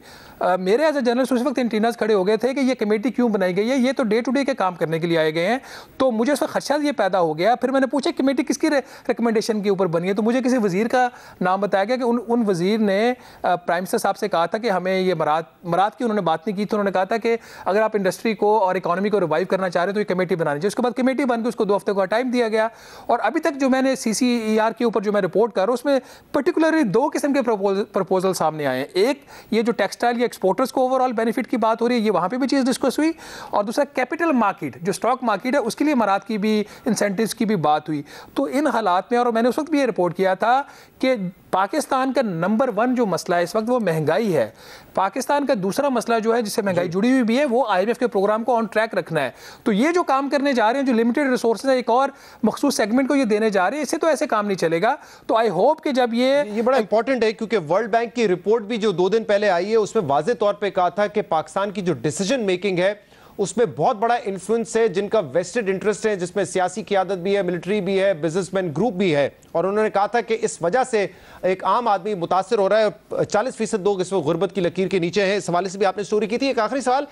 मेरे एज ए जर्नलिस्ट उस वक्त एंटीनास खड़े हो गए थे कि ये कमेटी क्यों बनाई गई है, ये तो डे टू डे के काम करने के लिए आए गए हैं। तो मुझे उसका खदशा ये पैदा हो गया। फिर मैंने पूछा कमेटी किसकी रिकमेंडेशन के ऊपर बनी है, तो मुझे किसी वजीर का नाम बताया गया कि उन वजीर ने प्राइम मिनिस्टर साहब से कहा था कि हमें ये मराद की उन्होंने बात नहीं की, तो उन्होंने कहा था कि अगर आप इंडस्ट्री को और इकोनॉमी को रिवाइव करना चाह रहे तो ये कमेटी बनानी चाहिए। उसके बाद कमेटी बन के उसको 2 हफ्ते का टाइम दिया गया और अभी तक जो मैंने CCER के ऊपर जो मैं रिपोर्ट कर रहा हूँ उसमें पर्टिकुलरली 2 किस्म के प्रपोजल सामने आए हैं। एक ये जो टेक्सटाइल या एक्सपोर्टर्स को ओवरऑल बेनिफिट की बात हो रही है, ये वहाँ पे भी चीज़ डिस्कस हुई, और दूसरा कैपिटल मार्केट जो स्टॉक मार्केट है उसके लिए मराद की भी इंसेंटिव्स की भी बात हुई। तो इन हालात में, और मैंने उस वक्त भी ये रिपोर्ट किया था कि पाकिस्तान का नंबर 1 जो मसला है इस वक्त वो महंगाई है। पाकिस्तान का दूसरा मसला जो है जिससे महंगाई जुड़ी हुई भी है वो IMF के प्रोग्राम को ऑन ट्रैक रखना है। तो ये जो काम करने जा रहे हैं, जो लिमिटेड रिसोर्सेज है एक और मखसूस सेगमेंट को ये देने जा रहे हैं, इससे तो ऐसे काम नहीं चलेगा। तो आई होप कि जब ये बड़ा इंपॉर्टेंट है क्योंकि वर्ल्ड बैंक की रिपोर्ट भी जो 2 दिन पहले आई है उसमें वाज़े तौर पर कहा था कि पाकिस्तान की जो डिसीजन मेकिंग है उसमें बहुत बड़ा इन्फ्लुएंस है जिनका वेस्टेड इंटरेस्ट है, जिसमें सियासी क़ियादत भी है, मिलिट्री भी है, बिजनेसमैन ग्रुप भी है। और उन्होंने कहा था कि इस वजह से एक आम आदमी मुतासर हो रहा है और 40% लोग इस वक्त गुर्बत की लकीर के नीचे हैं। इस हवाले से भी आपने स्टोरी की थी। एक आखिरी सवाल,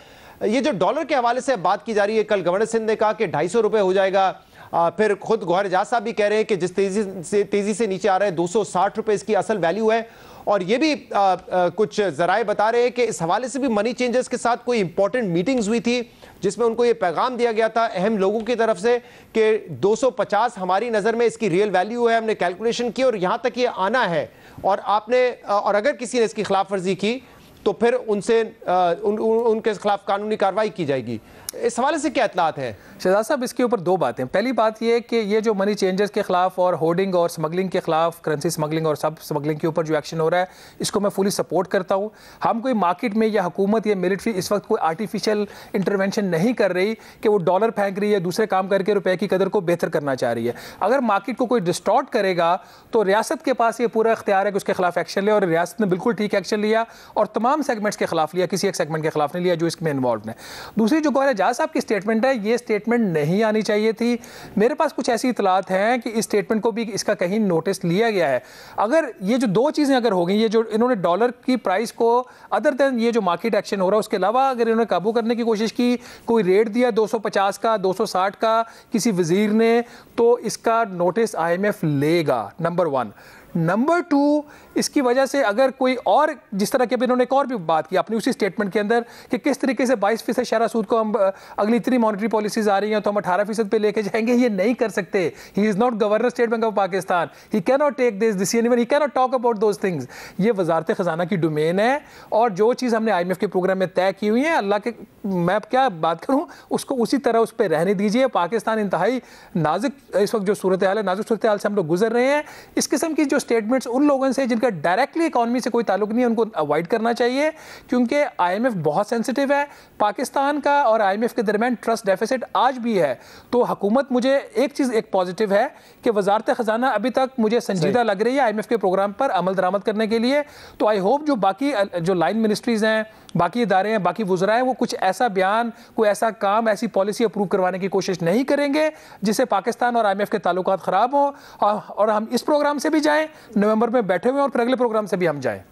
ये जो डॉलर के हवाले से बात की जा रही है, कल गवर्नर सिंध ने कहा कि 250 रुपये हो जाएगा, फिर खुद गौहर एजाज साहब भी कह रहे हैं कि जिस तेजी से नीचे आ रहा है 260 रुपये इसकी असल वैल्यू है। और ये भी कुछ जराए बता रहे हैं कि इस हवाले से भी मनी चेंजर्स के साथ कोई इंपॉर्टेंट मीटिंग्स हुई थी जिसमें उनको ये पैगाम दिया गया था अहम लोगों की तरफ से कि 250 हमारी नज़र में इसकी रियल वैल्यू है, हमने कैलकुलेशन की और यहाँ तक ये आना है, और आपने और अगर किसी ने इसकी खिलाफ वर्जी की तो फिर उनसे उनके खिलाफ कानूनी कार्रवाई की जाएगी। इस हवाले से क्या इत्तलात है शहजाद साहब? इसके ऊपर 2 बातें। पहली बात यह कि ये जो मनी चेंजर्स के खिलाफ और होर्डिंग और स्मगलिंग के खिलाफ, करेंसी स्मगलिंग और सब स्मगलिंग के ऊपर जो एक्शन हो रहा है इसको मैं फुली सपोर्ट करता हूँ। हम कोई मार्केट में या हुकूमत या मिलिट्री इस वक्त कोई आर्टिफिशियल इंटरवेंशन नहीं कर रही कि वो डॉलर फेंक रही है, दूसरे काम करके रुपए की कदर को बेहतर करना चाह रही है। अगर मार्केट को कोई डिस्टॉर्ट करेगा तो रियासत के पास ये पूरा इख्तियार है कि उसके खिलाफ एक्शन ले, और रियासत ने बिल्कुल ठीक एक्शन लिया और तमाम सेगमेंट्स के खिलाफ लिया, किसी एक सेगमेंट के खिलाफ नहीं लिया जो इसमें इन्वॉल्व है। दूसरी जो गौर शहजाद साहब की स्टेटमेंट है, ये स्टेटमेंट नहीं आनी चाहिए थी। मेरे पास कुछ ऐसी इतलात हैं कि इस स्टेटमेंट को भी इसका कहीं नोटिस लिया गया है। अगर ये जो दो चीज़ें अगर हो गई, ये जो इन्होंने डॉलर की प्राइस को अदर देन ये जो मार्केट एक्शन हो रहा है उसके अलावा अगर इन्होंने काबू करने की कोशिश की, कोई रेट दिया 250 का 260 का किसी वजीर ने, तो इसका नोटिस IMF लेगा, नंबर 1। नंबर 2, इसकी वजह से अगर कोई और जिस तरह के इन्होंने एक और भी बात की अपनी उसी स्टेटमेंट के अंदर कि किस तरीके से 22% शरह सूद को हम अगली इतनी मॉनेटरी पॉलिसीज आ रही हैं तो हम 18% पे लेके जाएंगे, ये नहीं कर सकते। He is not governor State Bank of Pakistan, he can not take this decision, even he can not talk about those things. ये वजारत खजाना की डोमेन है और जो चीज़ हमने IMF के प्रोग्राम में तय की हुई है, अल्लाह के मैं क्या बात करूँ, उसको उसी तरह उस पर रहने दीजिए। पाकिस्तान इंतहाई नाजुक इस वक्त जो सूरत हाल है, नाजुक सूरत हाल से हम लोग गुजर रहे हैं। इस किस्म की जो स्टेटमेंट्स उन लोगों से जिनका डायरेक्टली इकॉनमी से कोई ताल्लुक नहीं है, उनको अवॉइड करना चाहिए, क्योंकि IMF बहुत सेंसिटिव है। पाकिस्तान का और IMF के दरमियान ट्रस्ट डेफिसिट आज भी है। तो हुकूमत, मुझे एक चीज़ एक पॉजिटिव है कि वजारत खजाना अभी तक मुझे संजीदा लग रही है IMF के प्रोग्राम पर अमल दरामद करने के लिए। तो आई होप जो बाकी जो लाइन मिनिस्ट्रीज़ हैं, बाकी इदारे हैं, बाकी वुज़रा हैं, वो कुछ ऐसा बयान, कोई ऐसा काम, ऐसी पॉलिसी अप्रूव करवाने की कोशिश नहीं करेंगे जिससे पाकिस्तान और IMF के ताल्लुकात ख़राब हों, और हम इस प्रोग्राम से भी जाएँ, नवंबर में बैठे हुए, और फिर अगले प्रोग्राम से भी हम जाएँ।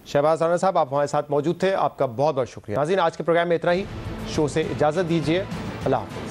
शहबाज राना साहब, आप हमारे साथ मौजूद थे, आपका बहुत बहुत शुक्रिया। नाज़रीन, आज के प्रोग्राम में इतना ही। शो से इजाज़त दीजिए, अल्लाह हाफ़िज़।